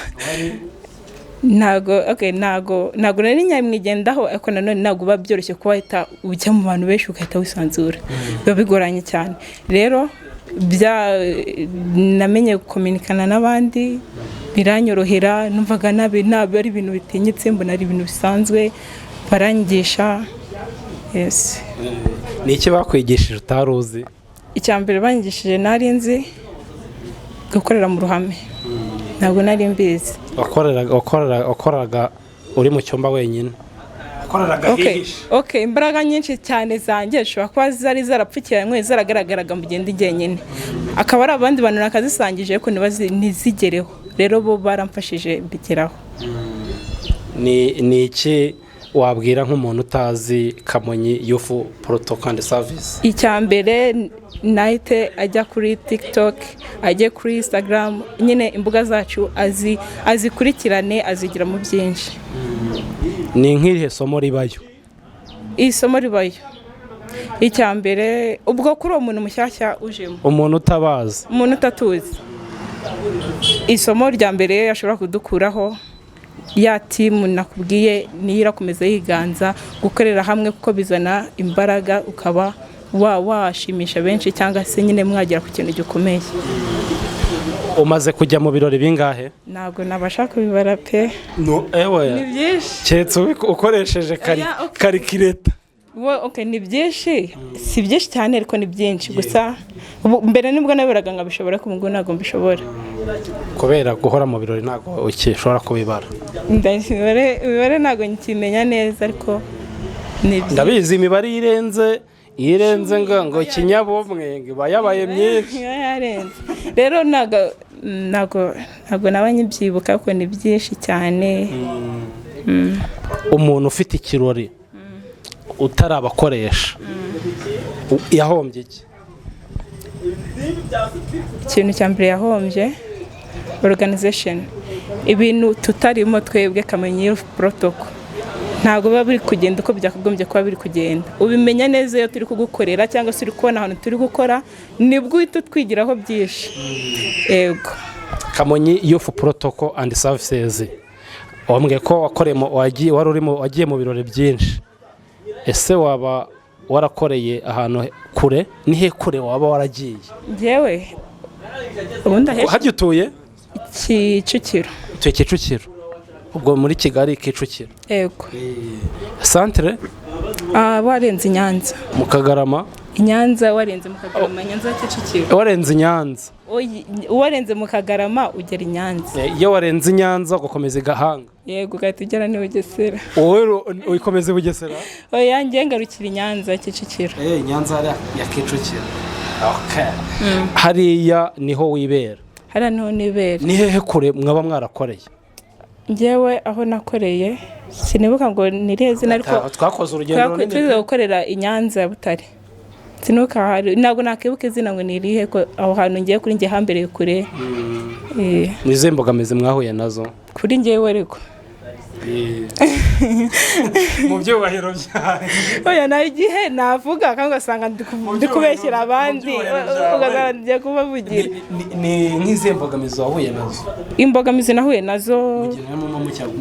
ntabwo nari nyamwigendaho ariko nanone ntabwo biba byoroshye kuba wahita ujya mu bantu benshi ugahita wisanzura biba bigoranye cyane rero namenye gukominikana n'abandi biranyorohera numvaga nabi ari ibintu bitinyitse mbona ari ibintu bisanzwe baranyigisha yes ni iki bakwigishije utari uzi icyambere banyigishije nari nzi gukorera mu ruhame ntabwo nari mbizi wakoraga uri mu cyumba wenyine Okay, imbaraga nyinshi cyane zanjye zishobora kuba zari zarapfukiranywe zaragaragaraga mu genda njyenyine akaba ari abandi bantu nakazisangije ariko ntizigereho rero bo baramfashije bigeraho ni iki wabwira nk'umuntu utazi Kamonyi Youth Protocol and Service icyambere nahite ajya kuri TikTok ajye kuri Instagram nyine imbuga zacu azikurikirane azigira mu byinshi ni nk'irihe somo ribayo isomo ribayo icyambere ubwo kuri uwo muntu mushyashya ujemo umuntu utabazi umuntu utatuzi isomo rya mbere ashobora kudukuraho ya timu nakubwiye niyo irakomeza yiganza gukorera hamwe kuko bizana imbaraga ukaba washimisha benshi cyangwa se nyine mwagera ku kintu gikomeye umaze kujya mu birori bingahe ntabwo nabasha kubibara pe ni byinshi keretse ukoresheje karikireta ni byinshi si byinshi cyane ariko ni byinshi gusa mbere nibwo naberaga nkabishobora ko ubwo ntabwo mbishobora kubera guhora mu birori ntabwo ukishobora kubibara imibare ntabwo nkimenya neza ariko ndabizi imibare irenze ngo ikinyabumwe iba yabaye myinshi rero ntabwo naba nkibyibuka kuko ni byinshi cyane umuntu ufite ikirori utarabakoresha yahombye iki ikintu cya mbere yahombye organization ibintu tutarimo twebwe Kamonyi Youth Protocol ntabwo biba biri kugenda uko byakagombye kuba biri kugenda. Ubimenya neza iyo turi kugukorera cyangwa se uri kubona ahantu turi gukora nibwo uhita twigiraho byinshi. Yego. Kamonyi Youth Protocol and Services wambwiye ko wagiye mu birori byinshi. Ese waba warakoreye ahantu kure? Nihe kure waba waragiye? Njyewe ubundi hajya utuye Kicukiro. Utuye Kicukiro ubwo muri Kigali Kicukiro? Yego. Centre warenze Nyanza mu Kagarama? Nyanza warenze mu Kagarama, Nyanza Kicukiro. Warenze Nyanza? Warenze mu Kagarama ugera Nyanza. Iyo warenze Nyanza ugakomeza Gahanga? Yego, ugahita ugera ni Bugesera. Wowe uyikomeza Bugesera? Oya, njye ngarukira Nyanza Kicukiro. Nyanza ya Kicukiro. Okay. Hariya niho wibera? Hariya niho nibera. Ni hehe kure mwaba mwarakoreye? Njyewe aho nakoreye sinibuka ngo nirihe zina, ariko twakoze urugendo runini twize gukorera i Nyanza ya Butare. Sinuka hari ntabwo nakibuka izina ngo nirihe ko aho hantu ngiye kuri njye hambereye kure. Nize mbogamizi mwahuye nazo? Kuri njyewe ariko mu byubahiro byawe. Oya, nayo igihe navuga kandi ugasanga ndi kubeshyira abandi ugasanga ngiye kubavugira. Ni nk'izihe mbogamizi wahuye nazo? Imbogamizi nahuye nazo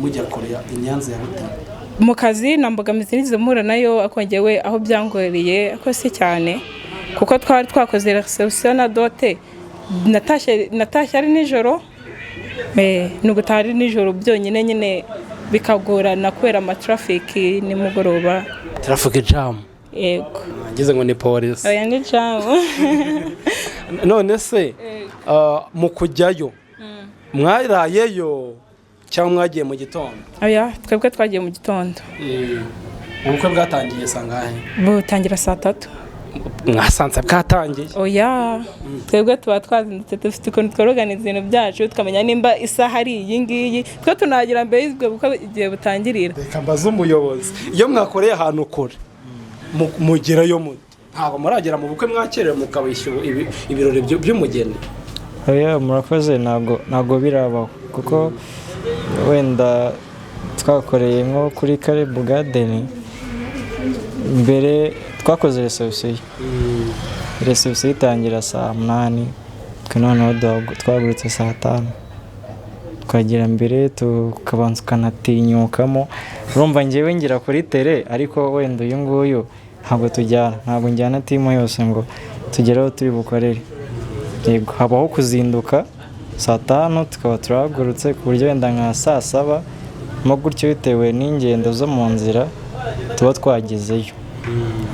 mujya korea i Nyanza ya Butare mu kazi, na mbogamizi nizo mpura nayo akongewe aho byangoreye akose cyane, kuko twari twakoze reception na dote. Natashye ari nijoro, n'ubutari nijoro byonyine nyine bikagorana kubera amatraffic nimugoroba. Traffic jam? Yego. Ngize ngo ni police. Oya, ni jam. None se mu kujyayo mwarayeyo cyangwa mwagiye mu gitondo? Oya, twebwe twagiye mu gitondo. Ubukwe bwatangiye sangahe? Butangira saa 3. Mwasanze bwatangiye? Oya, twebwe tuba twazindutse dufite ukuntu tworoganiza ibintu byacu, tukamenya nimba isaha ari iyi ngiyi, twe tunagira mbere y'ubwo bukwe igihe butangirira. Reka mbaze umuyobozi, iyo mwakoreye ahantu kure mugerayo muti ntabwo muragera mu bukwe mwakerewe mukabishyura ibirori by'umugeni? Oya, murakoze, ntabwo birabaho, kuko wenda twakoreye nko kuri Karibu Garden mbere twakoze reception. Reception itangira saa 8, noneho twagurutse saa 5 twagira mbere tukabanza kanatinyukamo. Urumva njyewe ngira kuri tele, ariko wenda uyu nguyu ntabwo njyana timu yose ngo tugeraho turi bukorere. Yego, habaho kuzinduka saa 5 tukaba turahagurutse ku buryo wenda nka saa 7 mo gutyo, bitewe n'ingendo zo mu nzira tuba twagezeyo.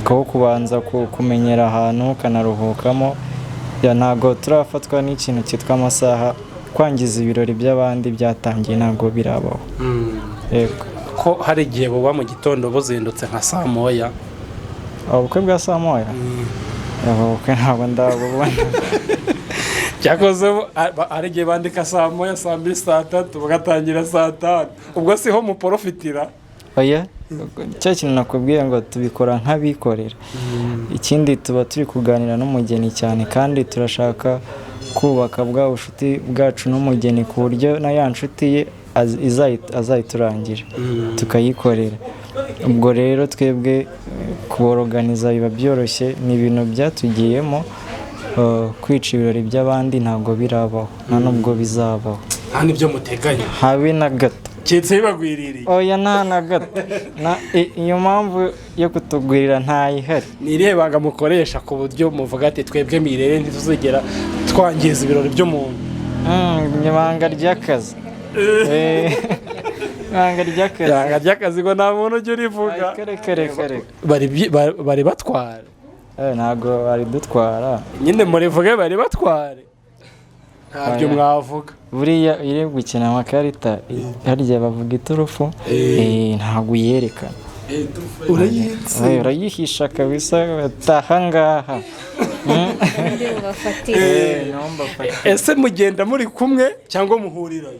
Ko kubanza kumenyera ahantu kanaruhukamo, ntabwo turafatwa n'ikintu cyitwa amasaha. Kwangiza ibirori by'abandi byatangiye ntabwo birabaho. Yego. Ko hari igihe buba mu gitondo buzindutse nka saa 1? Ubukwe bwa saa 1? Ubukwe ntabwo ndabubona. Cyakoze ari igihe bandika saa 1, saa 2, saa 3 bagatangira saa 5. Ubwo siho muporofitira? Oya, cya kintu nakubwiye ngo tubikora nk'abikorera. Ikindi tuba turi kuganira n'umugeni cyane, kandi turashaka kubaka bwa bucuti bwacu n'umugeni ku buryo na ya nshuti ye azayiturangira tukayikorera. Ubwo rero twebwe kuboroganiza biba byoroshye, ni ibintu byatugiyemo. Kwica ibirori by'abandi ntabwo birabaho, nta nubwo bizabaho. Nta n'ibyo muteganya? Habe na gato. Cyetse bibagwiririye? Oya, nta na gato. Iyo mpamvu yo kutugwirira ntayihari. Ni irihe banga mukoresha ku buryo muvuga ati twebwe mirere ntituzigera twangiza ibirori by'umuntu? Ibanga ry'akazi. Ibanga ry'akazi ngo nta muntu ujya urivuga. Bari batwara? Ntabwo bari dutwara. Nyine murivuge bari batware, ntabyo mwavuga. Buriya iri gukina amakarita harya bavuga iturufu, ntabwo uyerekana. Urayihisha kabisa, bataha ngaha. Ese mugenda muri kumwe cyangwa muhurira?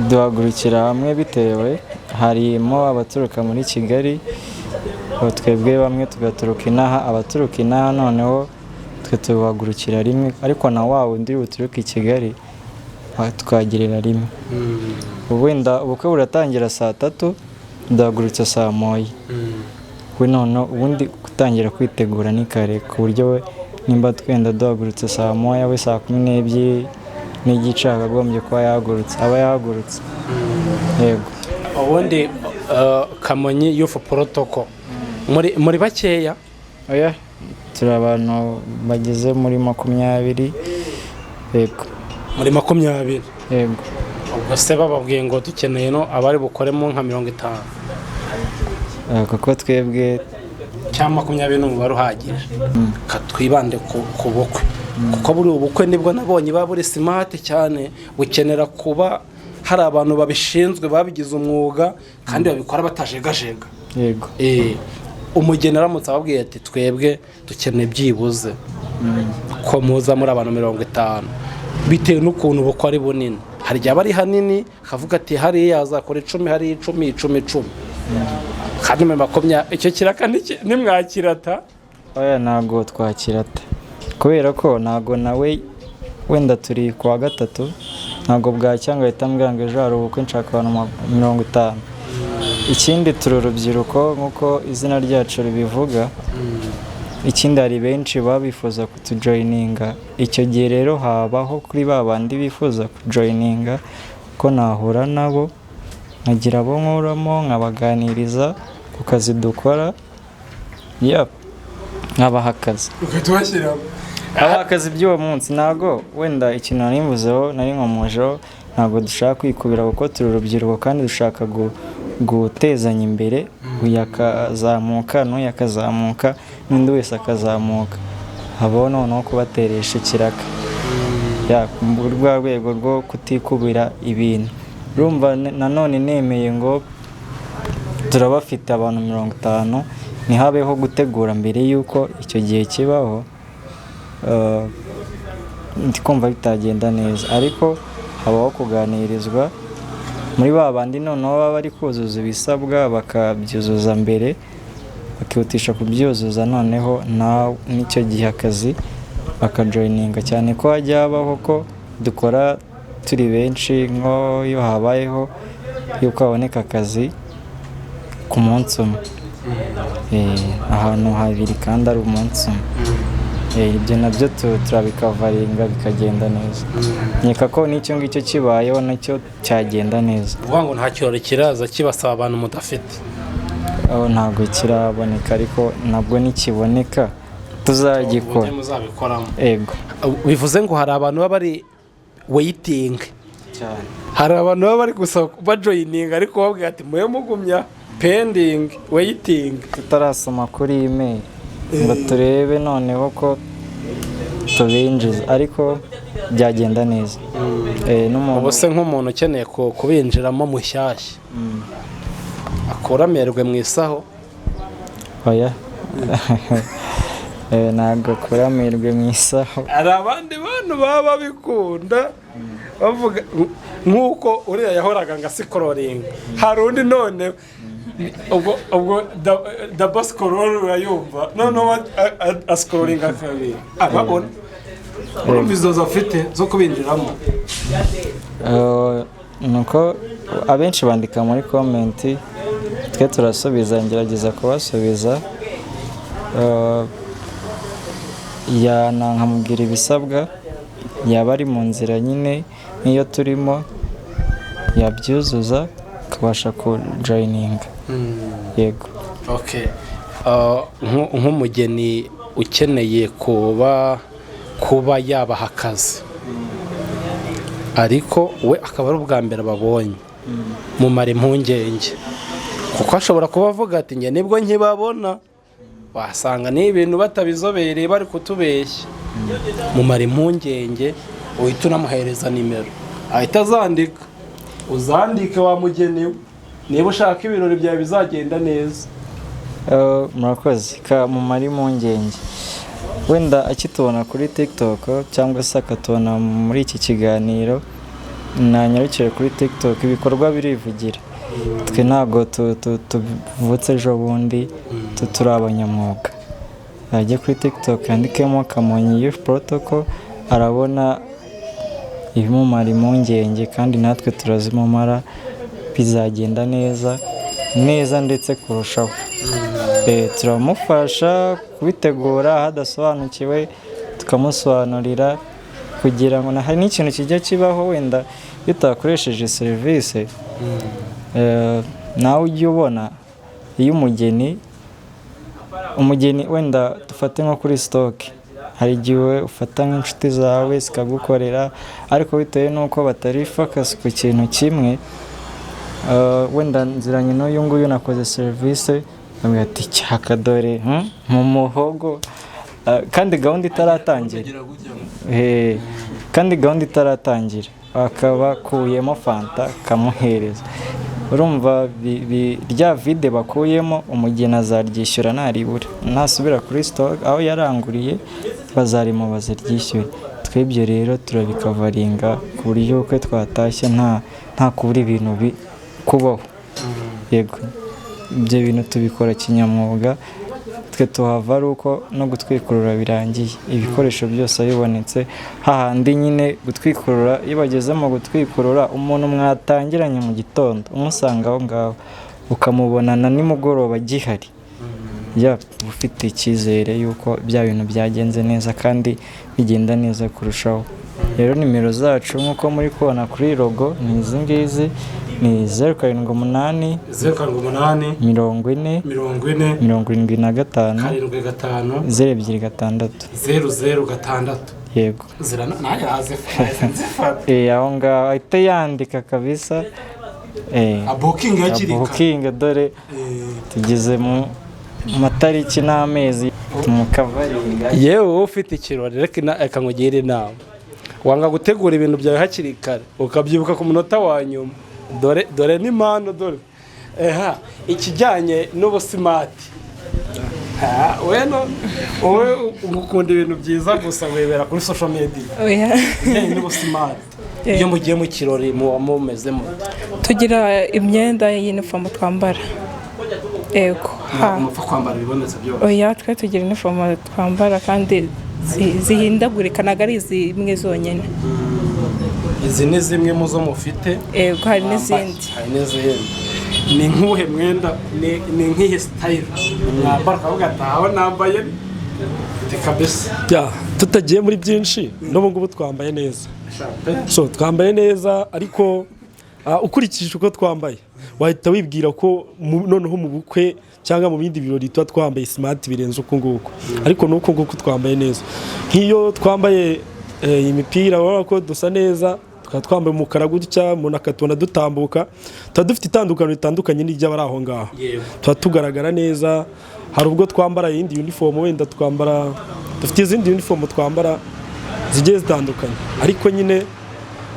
Duhagurukira hamwe bitewe, harimo abaturuka muri Kigali, twebwe bamwe tugaturuka inaha, abaturuka inaha noneho twe tubagurukira rimwe, ariko na wa wundi uturuka i Kigali tukahagirira rimwe. Wenda ubukwe buratangira saa 3 duhagurutse saa 1. We none ubundi gutangira kwitegura ni kare ku buryo we nimba twenda duhagurutse saa 1 we saa 12 n'igice akagombye kuba yahagurutse aba yahagurutse. Yego. ubundi Kamonyi Youth Protocol muri bakeya? Oya, turi abantu bageze muri 20. Yego. Muri 20? Yego. Ubwo se bababwiye ngo dukeneye no abari bukoremo nka 50? Kuko twebwe cyangwa 20 n'umubare uhagije. Katwibande ku bukwe kuko buri ubukwe nibwo nabonye buri smart cyane, bukenera kuba hari abantu babishinzwe babigize umwuga kandi babikora batajegajega. Yego. Umugeni aramutse ababwiye ati twebwe dukeneye byibuze ko muza muri abantu 50 bitewe n'ukuntu ubukwe ari bunini. Hari igihe bari hanini akavuga ati hariya azakora 10, hari 10 kandi 20. Icyo kiraka nimwakirata? Oya, ntago twakirata kubera ko ntago nawe wenda turi kuwa 3 ntago bwacyanga ahita ambwira ngo ejo hari ubukwe nshaka abantu 50. Ikindi turi urubyiruko nk'uko izina ryacu ribivuga, ikindi hari benshi babifuza kutujoyininga. Icyo gihe rero habaho kuri babandi bifuza kujoyininga ko nahura nabo nkagira abo nkuramo nkabaganiriza ku kazi dukora, nkabaha akazi abaha akazi by'uwo munsi. Ntago wenda ikintu narimbuzeho nari nkomojeho, ntago dushaka kwikubira kuko turi urubyiruko kandi dushaka gutezanya imbere, uyakazamuka n'uyakazamuka n'undi wese akazamuka, habaho noneho kubateresha ikiraka mu rwego rwo kutikubira ibintu. Urumva nanone nemeye ngo turabafite abantu 50, ntihabeho gutegura mbere y'uko icyo gihe kibaho. Ndikumva bitagenda neza, ariko habaho kuganirizwa muri babandi noneho baba bari kuzuza ibisabwa bakabyuzuza mbere, bakihutisha kubyuzuza, noneho n'icyo gihe akazi bakajoyininga. Cyane ko hajya habaho ko dukora turi benshi, nko iyo habayeho yuko haboneka akazi ku munsi umwe, ahantu habiri kandi ari umunsi umwe. Ibyo nabyo turabikavaringa bikagenda neza. Nkeka ko n'icyo ngicyo kibayeho nacyo cyagenda neza. Uvuga ngo nta kirori kiraza kibasaba abantu mudafite? Ntabwo kiraboneka, ariko nabwo nikiboneka tuzagikora. Yego. Bivuze ngo hari abantu baba bari waiting cyane, hari abantu baba bari gusa bajoyininga ariko babwira ati muye mugumya pending waiting, tutarasoma kuri email ngo turebe noneho ko tubinjiza, ariko byagenda neza. Ubu se nk'umuntu ukeneye kubinjiramo mushyashya akuramerwe mu isaho? Oya, ntabwo akuramerwe mu isaho. Hari abandi bantu baba babikunda bavuga nk'uko uriya yahoraga ngo asikororinga, hari undi none ubwo daba sikororo urayumva noneho asikororinga kabiri ababona. Urumva izo afite zo kubinjiramo? Nuko abenshi bandika muri komenti, twe turasubiza, ngerageza kubasubiza, nkamubwira ibisabwa, yaba ari mu nzira nyine nk'iyo turimo yabyuzuza akabasha kujoyininga. Yego. Okay. Nk'umugeni ukeneye kuba yabaha akazi ariko we akaba ari ubwa mbere babonye, mumara impungenge kuko ashobora kuba avuga ati njye nibwo nkibabona, wasanga n'ibintu batabizobereye bari kutubeshya. Mumara impungenge, uhita unamuhereza nimero ahita azandika, uzandike wa mugeni we niba ushaka ibirori byawe bizagenda neza. Murakoze. Mumara impungenge, wenda akitubona kuri TikTok cyangwa se akatubona muri iki kiganiro, nanyarukire kuri TikTok, ibikorwa birivugira. Twe ntabwo tuvutse ejo bundi, turi abanyamwuga. Ajye kuri TikTok yandikemo Kamonyi Youth Protocol, arabona ibimumara impungenge kandi natwe turazimumara bizagenda neza ndetse kurushaho. Turamufasha kubitegura hadasobanukiwe tukamusobanurira kugira ngo hari n'ikintu kijya kibaho wenda iyo utakoresheje serivisi nawe ujya ubona iyo umugeni wenda dufate nko kuri sitoke hari igihe ufata nk'inshuti zawe zikagukorera ariko bitewe n'uko batari focus ku kintu kimwe wenda nziranye n'uyu nguyu nakoze serivisi bamwe ati cyaka dore mu muhogo kandi gahunda itaratangira bakaba kuyemo fanta kamuhereza urumva rya vide bakuyemo umugeni azaryishyura ntaribure nasubira kuri store aho yaranguriye bazarimubaza ryishyure twebwe rero turabikavaringa ku buryo uko twatashye nta kubura ibintu kubaho yego ibyo bintu tubikora kinyamwuga twe tuhava ari uko no gutwikurura birangiye ibikoresho byose bibonetse hahandi nyine gutwikurura iyo bageze mu gutwikurura umuntu mwatangiranye mu gitondo umusanga aho ngaho ukamubonana nimugoroba gihari ufite icyizere yuko bya bintu byagenze neza kandi bigenda neza kurushaho. Rero nimero zacu nk'uko muri kubona kuri logo ni izi ngizi ni 078 40 75 026 yego aho ngaho ahita yandika kabisa booking dore tugeze mu matariki n'amezi tumukavaringa. Yewe ufite ikirori reka nkugire inama wanga gutegura ibintu byawe hakiri kare ukabyibuka ku munota wa nyuma dore n'impano dore ikijyanye n'ubusimati wowe ukunda ibintu byiza gusa wibera kuri social media n'ubusimati iyo mugiye mu kirori muba mumeze mute? Tugira imyenda y'inifomu twambara ego umupfa kwambara ibibonetse byose twe tugira inifomu twambara kandi zihindagurika ntabwo ari zimwe zonyine. Izi ni zimwe mu zo mufite ego hari n'izindi ni nk'uhe mwenda ni nk'iyi sitayiro mwambara ukavuga ati aho nambaye kabisa. Tutagiye muri byinshi n'ubu ngubu twambaye neza twambaye neza ariko ukurikije uko twambaye wahita wibwira ko noneho mu bukwe cyangwa mu bindi birori tuba twambaye smart birenze uko nguko ariko nuko nguko twambaye neza. Nk'iyo twambaye imipira urabona ko dusa neza twambaye umukara gutya umuntu akatubona dutambuka tuba dufite itandukano ritandukanye n'iry'abari aho ngaho tuba tugaragara neza. Hari ubwo twambara iyindi uniform wenda dufite izindi uniform twambara zigiye zitandukanye ariko nyine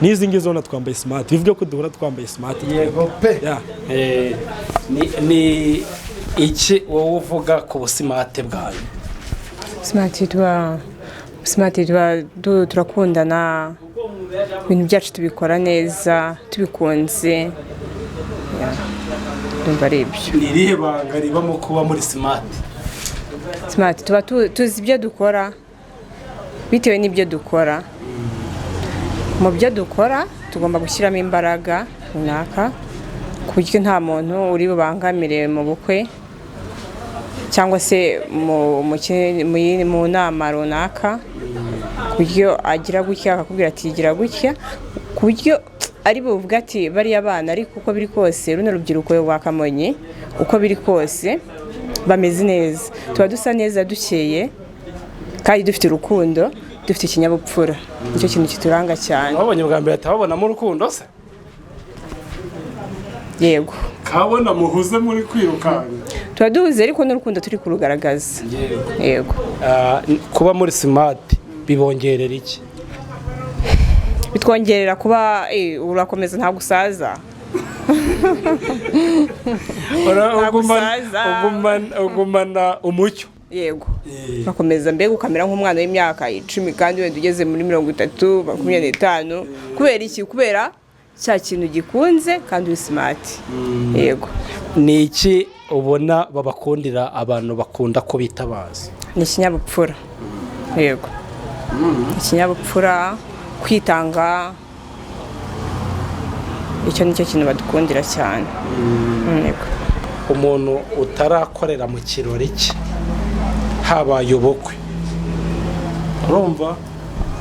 n'izi ngizo na twambaye smart bivuga ko duhora twambaye smart. Yego pe ni iki wowe uvuga ku busimate bwayo? smart turakundana ibintu byacu tubikora neza tubikunze ndumva ari ibyo. Ni irihe banga riba mu kuba muri smart? Tuba tuzi ibyo dukora bitewe n'ibyo dukora. Mu byo dukora tugomba gushyiramo imbaraga runaka ku buryo nta muntu uri bubangamire mu bukwe cyangwa se mu nama runaka ku buryo agira gutya akakubwira ati gira gutya ku buryo ari buvuga ati bariya bana ariko uko biri kose runo rubyiruko rwa Kamonyi uko biri kose bameze neza tuba dusa neza dukeye kandi dufite urukundo dufite ikinyabupfura nicyo kintu kituranga cyane. Wabonye bwa mbere atababonamo urukundo se? Yego kabona muhuze muri kwirukanga tuba duhuze ariko n'urukundo turi kurugaragaza. Yego kuba muri smart bibongerera iki? Bitwongerera kuba urakomeza nta gusaza ugumana umucyo. Yego bakomeza mbega ukamera nk'umwana w'imyaka 10 kandi wenda ugeze muri 30 25 kubera iki? Kubera cya kintu gikunze kandi uri smart. Yego ni iki ubona babakundira abantu bakunda ko bitabaza? Ni ikinyabupfura. Yego ikinyabupfura kwitanga icyo nicyo kintu badukundira cyane. Yego. umuntu utarakorera mu kirori cye habaye ubukwe, urumva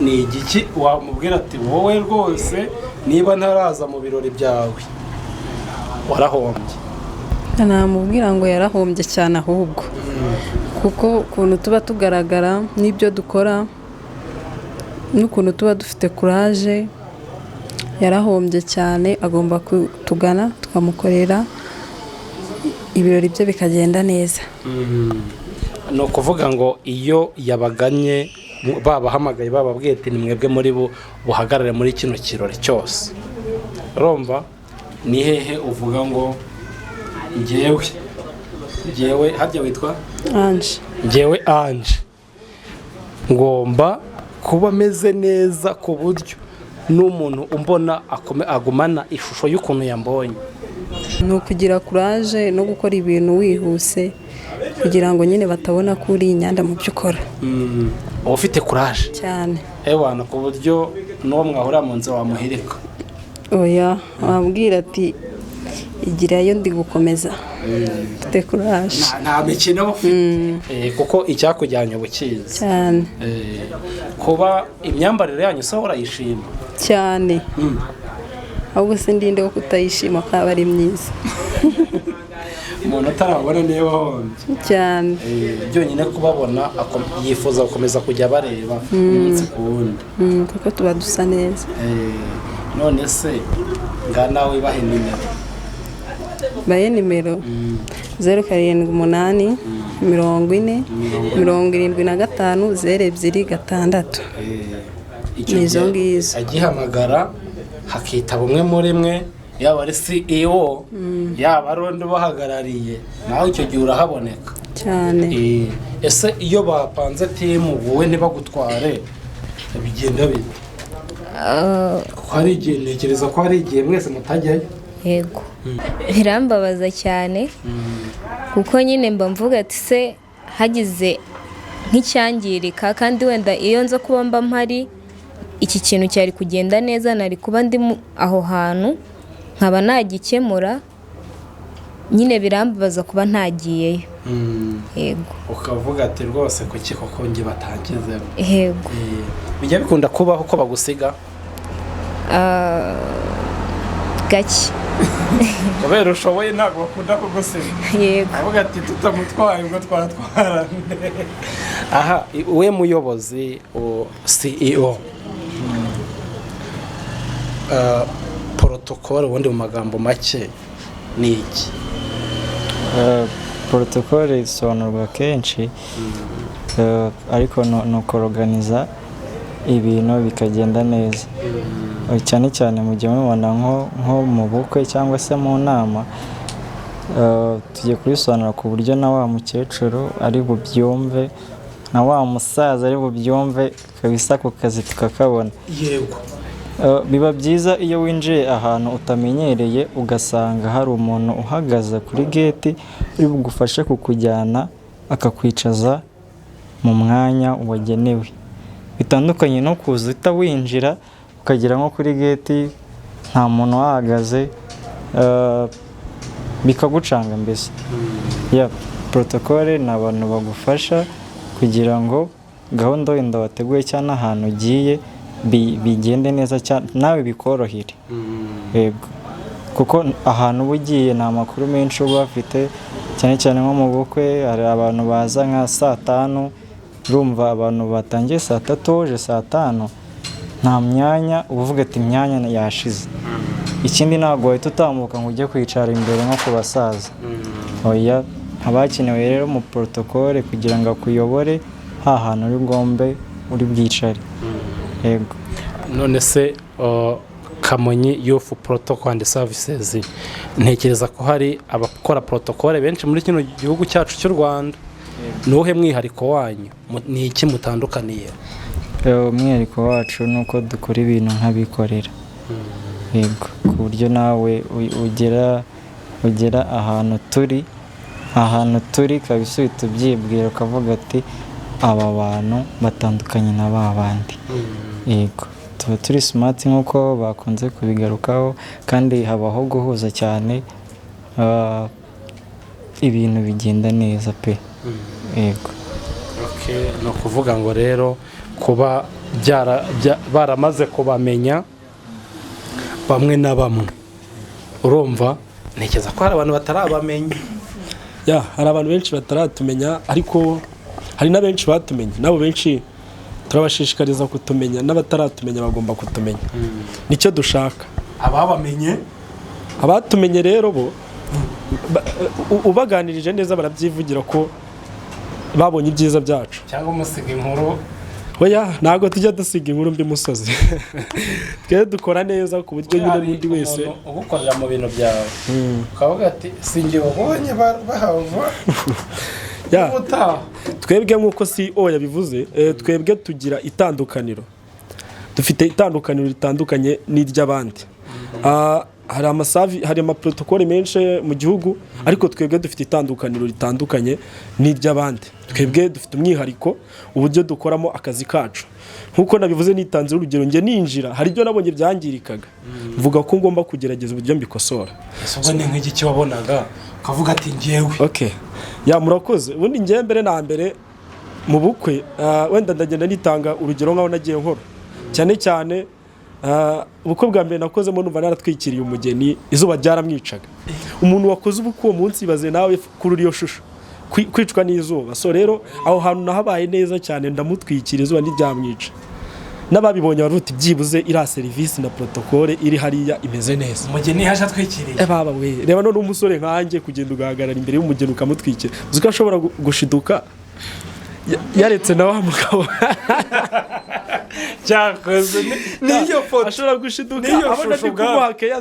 ni igiki wamubwira ati wowe rwose niba ntaraza mu birori byawe warahombye? namubwira ngo yarahombye cyane ahubwo, kuko ukuntu tuba tugaragara n'ibyo dukora n'ukuntu tuba dufite kuraje, yarahombye cyane. Agomba kutugana tukamukorera ibirori bye bikagenda neza. ni ukuvuga ngo iyo yabaganye babahamagaye bababwiye ati ni mwebwe muri buhagarare muri kino kirori cyose, urumva ni hehe uvuga ngo njyewe hajya witwa Ange, njyewe Ange ngomba kuba ameze neza ku buryo n'umuntu umbona agumana ishusho y'ukuntu yambonye? ni ukugira kuraje no gukora ibintu wihuse kugira ngo nyine batabona ko uri inyanda mu byo ukora. uba ufite kuraje cyane ewana ku buryo n'uwo mwahurira mu nzira wamuhirika? oya, wabwira ati igirayo ndi gukomeza, mfite kuraje. nta mikino ufite kuko icyakujyanye ubukizi cyane. kuba imyambarire yanyu se urayishima cyane, ahubwo se ndinde ko kutayishima kaba ari myiza. umuntu atarabona niyo wahombye cyane. byonyine kubabona yifuza gukomeza kujya bareba umunsi ku wundi kuko tuba dusa neza. none se nawe bahe nimero? baye nimero 078 40 75 02 nizo ngizo. agihamagara hakitaba umwe muri mwe, yaba ari CEO yaba ari undi ubahagarariye, nawe icyo gihe urahaboneka cyane. ese iyo bapanze timu wowe ntibagutware bigenda bite? hari igihe ntekereza ko hari igihe mwese mutajyayo. yego birambabaza cyane kuko nyine mba mvuga ati se hagize nk'icyangirika, kandi wenda iyo nza kuba mba mpari iki kintu cyari kugenda neza, nari kuba ndi aho hantu nkaba nagikemura. nyine birambabaza kuba ntagiyeyo. yego ukavuga ati rwose kuki koko nge batangizemo. yego bijya bikunda kubaho ko bagusiga? gake kubera ushoboye ntabwo bakunda kugusiga. yego avuga ati tutamutwaye ubwo twaratwarane. aha we muyobozi CEO, protocole ubundi mu magambo make ni iki? protocole isobanurwa kenshi, ariko ni ukoroganiza ibintu bikagenda neza, cyane cyane mu gihe mubona nko mu bukwe cyangwa se mu nama, tugiye kubisobanura ku buryo na wa mukecuru ari bubyumve, na wa musaza ari bubyumve, kabisa ku kazi tukakabona. yego biba byiza iyo winjiye ahantu utamenyereye ugasanga hari umuntu uhagaze kuri gate uri bugufashe kukujyana akakwicaza mu mwanya wagenewe, bitandukanye no kuza uhita winjira ukagera nko kuri gate nta muntu uhahagaze, bikagucanga mbese. protocole ni abantu bagufasha kugira ngo gahunda wenda wateguye cyangwa ahantu ugiye bigende neza cyane, nawe bikorohere. yego kuko ahantu uba ugiye nta makuru menshi uba bafite, cyane cyane nko mu bukwe hari abantu baza nka 5:00, urumva abantu batangiye 3:00 uje 5:00, nta myanya, uvuga ati imyanya yashize. ikindi ntabwo wahita utambuka ngo ujye kwicara imbere nko ku basaza. oya, habakenewe rero mu protocole kugira ngo akuyobore hantu uri bwombe uri bwicare. yego none se Kamonyi Youth Protocol and Services, ntekereza ko hari abakora protocole benshi muri kino gihugu cyacu cy'u Rwanda. nuhe mwihariko wanyu? ni iki mutandukaniye? umwihariko wacu ni uko dukora ibintu nk'abikorera. yego ku buryo nawe ugera ahantu turi kabisa uhita ubyibwira ukavuga ati aba bantu batandukanye na ba bandi. yego tuba turi smart nk'uko bakunze kubigarukaho kandi habaho guhuza cyane ibintu bigenda neza pe. Yego. ni ukuvuga ngo rero kuba baramaze kubamenya bamwe na bamwe, urumva ntekereza ko hari abantu batarabamenya. hari abantu benshi bataratumenya, ariko hari na benshi batumenye, nabo benshi turabashishikariza kutumenya, n'abataratumenya bagomba kutumenya. Nicyo dushaka. Abatumenye rero bo ubaganirije neza barabyivugira ko babonye ibyiza byacu. Cyangwa umusiga inkuru. Oya, ntago tujya dusiga inkuru mbi musozi. Twe dukora neza ku buryo nyine n'undi wese ugukorera mu bintu byawe. Ukavuga ati sinjye wabonye bahava. Twebwe nk'uko CEO yabivuze, twebwe tugira itandukaniro. Dufite itandukaniro ritandukanye n'iry'abandi. Hari amaprotokole menshi mu gihugu, ariko twebwe dufite itandukaniro ritandukanye n'iry'abandi. Twebwe dufite umwihariko uburyo dukoramo akazi kacu. Nkuko nabivuze nitanze urugero, nge ninjira hari ibyo nabonye byangirikaga, mvuga ko ngomba kugerageza uburyo mbikosora. Ubwo ni nk'iki wabonaga ukavuga ati ngewe murakoze. Ubundi ngewe mbere na mbere mu bukwe wenda ndagenda nitanga urugero nkaho nagiye nkora cyane cyane. Ubukwe bwa mbere nakozemo numva naratwikiriye umugeni, izuba ryaramwicaga. Umuntu wakoze ubukwe uwo munsi ibaze nawe kuri iyo shusho kwicwa n'izuba. So rero aho hantu nahabaye neza cyane, ndamutwikira izuba ntiryamwica. N'ababibonye baruti byibuze ira service na protocole iri hariya imeze neza. Umugeni yaje atwikiriye. Baba we, reba none umusore nkanjye kugenda ugahagarara imbere y'umugeni ukamutwikira. Uzi ashobora gushiduka yaretse na wa mugabo. Cyakoze niyo foto ashobora gushiduka abona ko kumuhake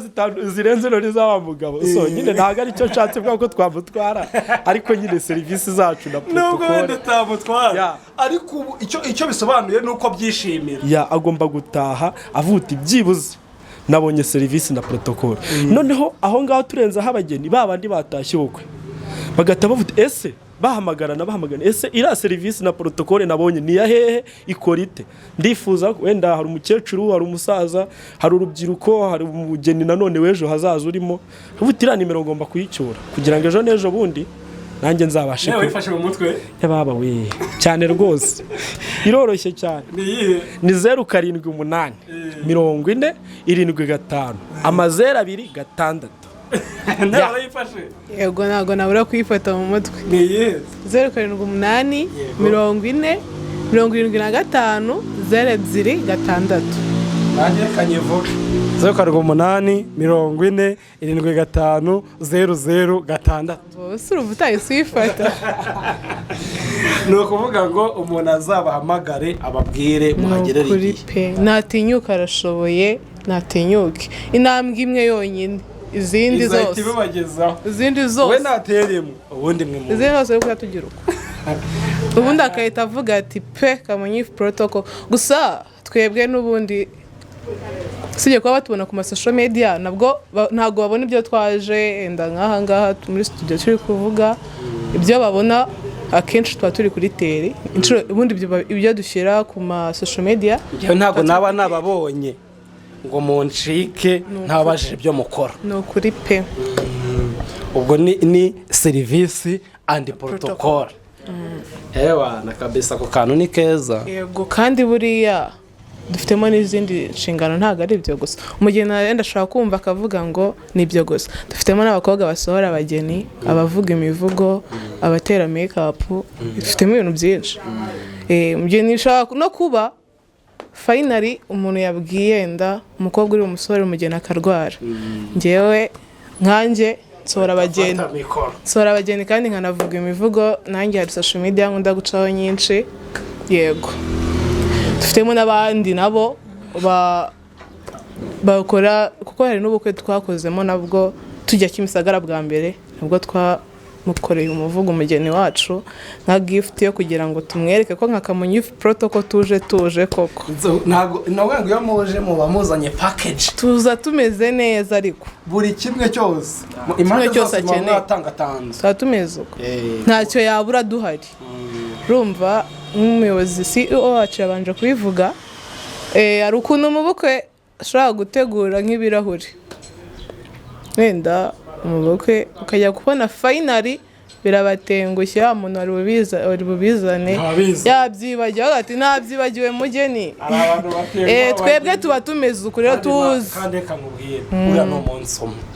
zirenze none za wa mugabo. So nyine ntago ari cyo nshatse bwa ko twamutwara, ariko nyine service zacu na protocole nubwo tutamutwara. Ariko icyo bisobanuye nuko byishimira. Agomba gutaha avuta byibuze nabonye service na protocole. Noneho aho ngaho turenza habageni babandi batashye ubukwe bagata bavuta ese bahamagarana ese ira service na protocole nabonye ni ya hehe ikorite. Ndifuza wenda hari umukecuru, hari umusaza, hari urubyiruko, hari umugeni nanone wejo hazaza urimo, ubutira nimero ngomba kuyicyura kugira ngo ejo nejo bundi nanjye nzabashe ko wifashe mu mutwe. Baba we cyane rwose iroroshye cyane. Ni 078 40 75 2 6. Yego ntago nabura kuyifata mu mutwe. 078 40 75 02 6. Nanjye kanyevuga 078 40 75 00 Bose uruvutaye swifata. Ni ukuvuga ngo umuntu azabahamagare ababwire muhagerere igihe. Natinyuka arashoboye, natinyuke. Intambwe imwe yonyine. Izindi zose we nateremo ubundi mwe izindi zose uko tugira uko ubundi akahita avuga ati pe Kamonyi protocol. Gusa twebwe n'ubundi sije kuba batubona ku social media, nabwo ntago babona ibyo twaje enda nkaha ngaha muri studio turi kuvuga. Ibyo babona akenshi twa turi kuri tele inshuro ubundi ibyo dushyira ku social media. Ntago nababonye ngo munshike ntabajije ibyo mukora. No kuri pe. Ubwo ni service and protocol. Na kabisa ko kantu ni keza. Yego, kandi buriya dufitemo n'izindi nshingano, ntago ari ibyo gusa. Umugeni arenda ashaka kumva akavuga ngo nibyo gusa. Dufitemo n'abakobwa basohora abageni, abavuga imivugo, abatera make up, dufitemo ibintu byinshi. Umugeni ashaka no kuba finally umuntu yabwiye enda umukobwa uri umusore umugeni akarwara. Ngewe nkanjye nsora abageni kandi nkanavuga imivugo. Nanjye hari social media nkunda gucaho nyinshi. Yego, dufitemo n'abandi nabo bakora, kuko hari n'ubukwe twakozemo nabwo tujya Kimisagara bwa mbere, nabwo mukoreye umuvugo umugeni wacu nka gift yo kugira ngo tumwereke ko nka Kamonyi protocol tuje koko. Ntabwo iyo muje mu bamuzanye package tuza tumeze neza, ariko buri kimwe cyose impande zose akeneye tuba tumeze uko. Ntacyo yabura duhari. Rumva nk'umuyobozi CEO wacu yabanje kubivuga, hari ukuntu mu bukwe ushobora gutegura nk'ibirahuri wenda mu bukwe ukajya kubona fayinari birabatengushye wa muntu wari bubizane yabyibagiwe ati ntabyibagiwe mugeni. Twebwe tuba tumeze uku rero tuzi kandi reka nkubwire uriya ni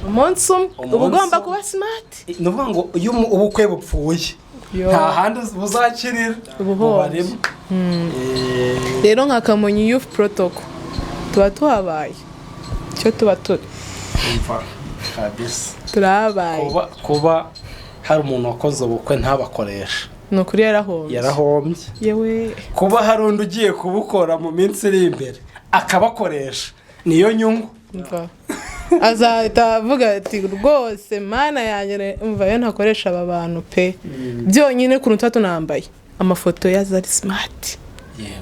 umunsi umwe uba ugomba kuba simati. ni ukuvuga ngo iyo ubukwe bupfuye nta handi buzakirira bubarimo. rero nka Kamonyi Youth Protocol tuba tuhabaye icyo tuba turi turahabaye. kuba hari umuntu wakoze ubukwe ntabakoresha ni ukuri yarahombye yewe. kuba hari undi ugiye kubukora mu minsi iri imbere akabakoresha niyo nyungu. azahita avuga ati rwose mana yanjye mva yo ntakoresha aba bantu pe. byonyine ku ruta tunambaye amafoto ya Zari Smart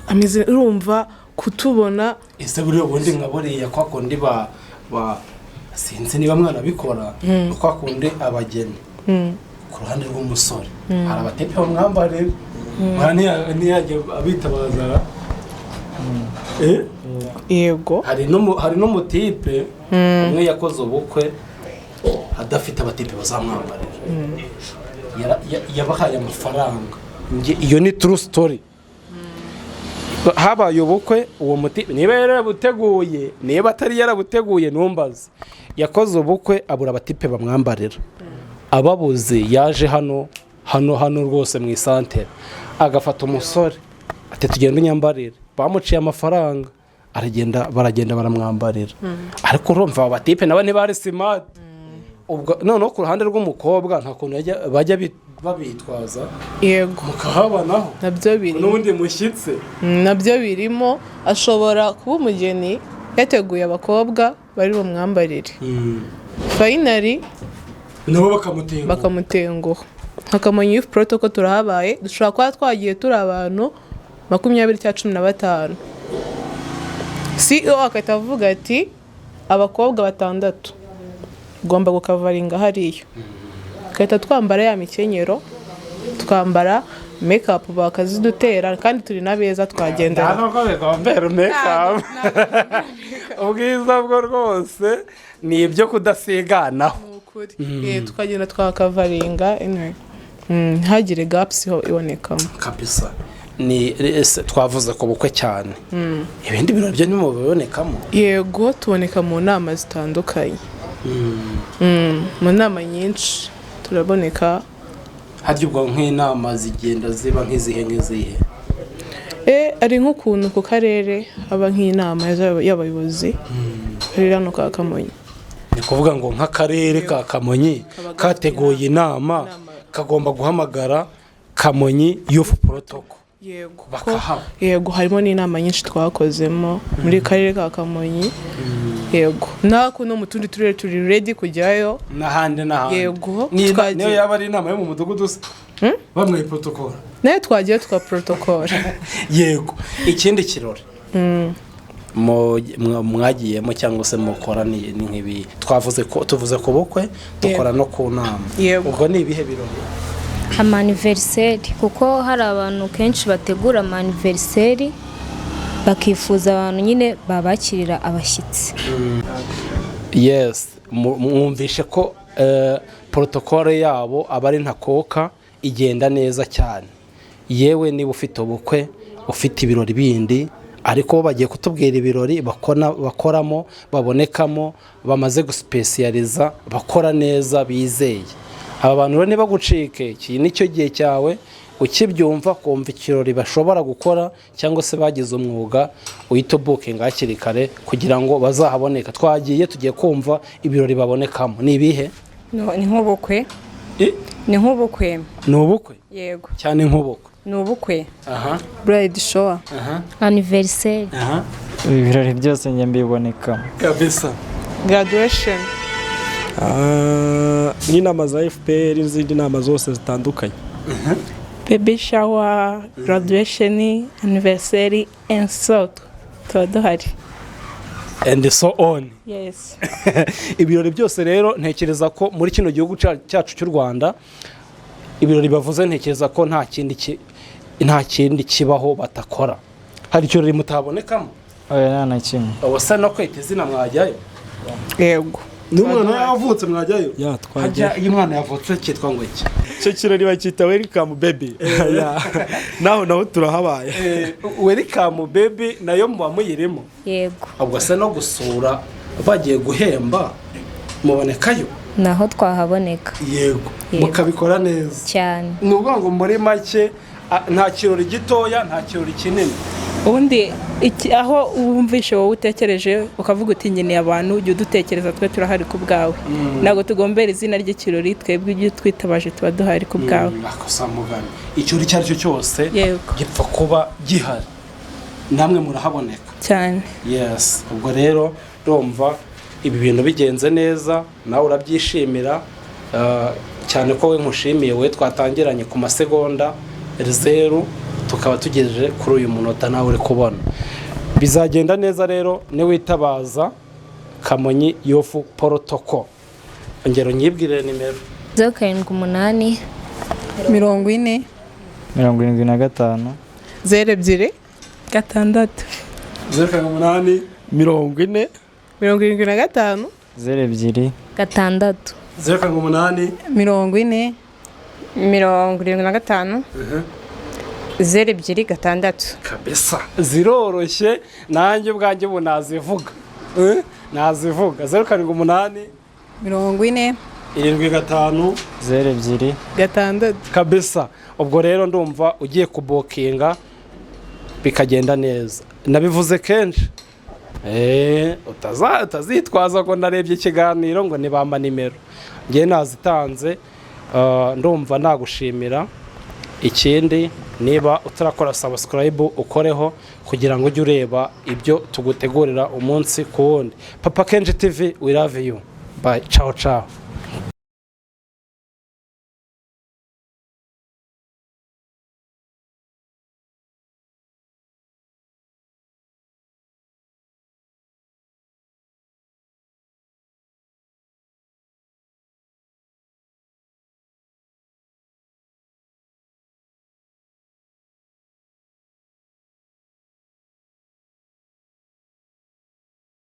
ameze urumva kutubona ese buriya ubundi nka buriya kwa kundi ba sinzi niba mwana bikora kwa kundi abageni ku ruhande rw'umusore hari abatepe bamwambare ntiyajya abitabaza. yego hari n'umutipe umwe yakoze ubukwe adafite abatipe bazamwambarira yabahaye amafaranga. iyo ni true story. habaye ubukwe uwo mutipe niba yarabuteguye niba atari yarabuteguye numbaze yakoze ubukwe abura abatipe bamwambarira ababuze yaje hano rwose mu isantere agafata umusore ati tugenda unyambarire bamuciye amafaranga baragenda baramwambarira. ariko urumva abatipe nabo ntibari smart. ubwo noneho ku ruhande rw'umukobwa nta kuntu bajya babitwaza yego mukahabanaho nabyo biri n'ubundi mushyitse nabyo birimo. ashobora kuba umugeni yateguye abakobwa bari bumwambarire fayinari nabo bakamutenguha. nka Kamonyi Youth Protocol turahabaye dushobora kuba twagiye turi abantu 20-15 CEO akahita avuga ati abakobwa 6 ugomba gukavaringa hariya. Kahita twambara ya mikenyero twambara make up bakazidutera kandi turi nabeza twagendera. ntabwo begombera make up ubwiza bwo rwose ni ibyo kudasiganaho. tukagenda twakavaringa ntihagire gaps ho ibonekamo kabisa. twavuze ku bukwe cyane ibindi birori byo nimubibonekamo. yego tuboneka mu nama zitandukanye mu nama nyinshi turaboneka. harya ubwo nk'inama zigenda ziba nk'izihe ari nk'ukuntu ku karere haba nk'inama y'abayobozi ari hano ka Kamonyi. ni kuvuga ngo nk'akarere ka Kamonyi kateguye inama kagomba guhamagara Kamonyi Youth Protocol. yego harimo n'inama nyinshi twakozemo muri karere ka Kamonyi. yego nako no mu tundi turere turi ready kujyayo n'ahandi. yego niyo yaba ari inama yo mu mudugudu bamwe protocol nayo twagiye twa protocol. yego ikindi kirori mwagiyemo cyangwa se mukoraniye ni nk'ibi tuvuze ku bukwe dukora no ku nama. ubwo ni ibihe birori? amaniveriseri kuko hari abantu kenshi bategura amaniveriseri bakifuza abantu nyine babakirira abashyitsi. yes mwumvishe ko protokole yabo aba ari ntakoka igenda neza cyane. yewe niba ufite ubukwe ufite ibirori bindi ariko bagiye kutubwira ibirori bakoramo babonekamo bamaze gusipesiyaliza bakora neza bizeye. aba bantu rero niba gucike iki nicyo gihe cyawe ukibyumva kumva ikirori bashobora gukora cyangwa se bagize umwuga uhita booking hakiri kare kugira ngo bazahaboneka. twagiye tugiye kumva ibirori babonekamo ni ibihe? ni nk'ubukwe ni ubukwe yego cyane nk'ubukwe ni ubukwe bride shower anniversaire ibirori byose njye mbibonekamo kabisa. graduation n'inama za FPR n'izindi nama zose zitandukanye. baby shower graduation anniversary and so duhari and so on. yes. ibirori byose rero ntekereza ko muri kino gihugu cyacu cy'u Rwanda ibirori bavuze ntekereza ko nta kindi kibaho batakora. hari ikirori mutabonekamo? oya nta na kimwe. ubu se no kwita izina mwajyayo yego n'umwana yavutse mwajyayo ya twajya hajya iyo umwana yavutse cyitwa ngo iki icyo kirori bacyita welcome baby Ya. naho turahabaye welcome baby nayo muba muyirimo yego ubwo se no gusura bagiye guhemba mubonekayo naho twahaboneka yego Yego. mukabikora neza cyane. ni ukuvuga ngo muri make nta kirori gitoya nta kirori kinini ubundi aho wumvishe wowe utekereje ukavuga uti nkeneye abantu ujya udutekereza twe turahari ku bwawe ntabwo tugombera izina ry'ikirori twebwe ibyo twitabaje tuba duhari ku bwawe akosamugani ikirori icyo ari cyo cyose Yego. gipfa kuba gihari namwe murahaboneka cyane. yes ubwo rero urumva ibi bintu bigenze neza nawe urabyishimira cyane ko we nkushimiye we twatangiranye ku masegonda 0 tukaba tugejeje kuri uyu munota nawe uri kubona bizagenda neza rero niwitabaza Kamonyi Youth Protocol ngero nyibwire nimero 078 40 75 02 6 0,8 40 75 02 6 0,8 40 75 02 kabisa ziroroshye nanjye ubwanjye ubu nazivuga nazivuga 0,8 40 75 02 6 kabisa ubwo rero ndumva ugiye kubokinga bikagenda neza nabivuze kenshi utazitwaza ko narebye ikiganiro ngo nibamba nimero ngiye nazitanze ndumva nagushimira ikindi niba utarakora subscribe ukoreho kugira ngo ujye ureba ibyo tugutegurira umunsi ku wundi Papa Kenji TV we love you bye ciao ciao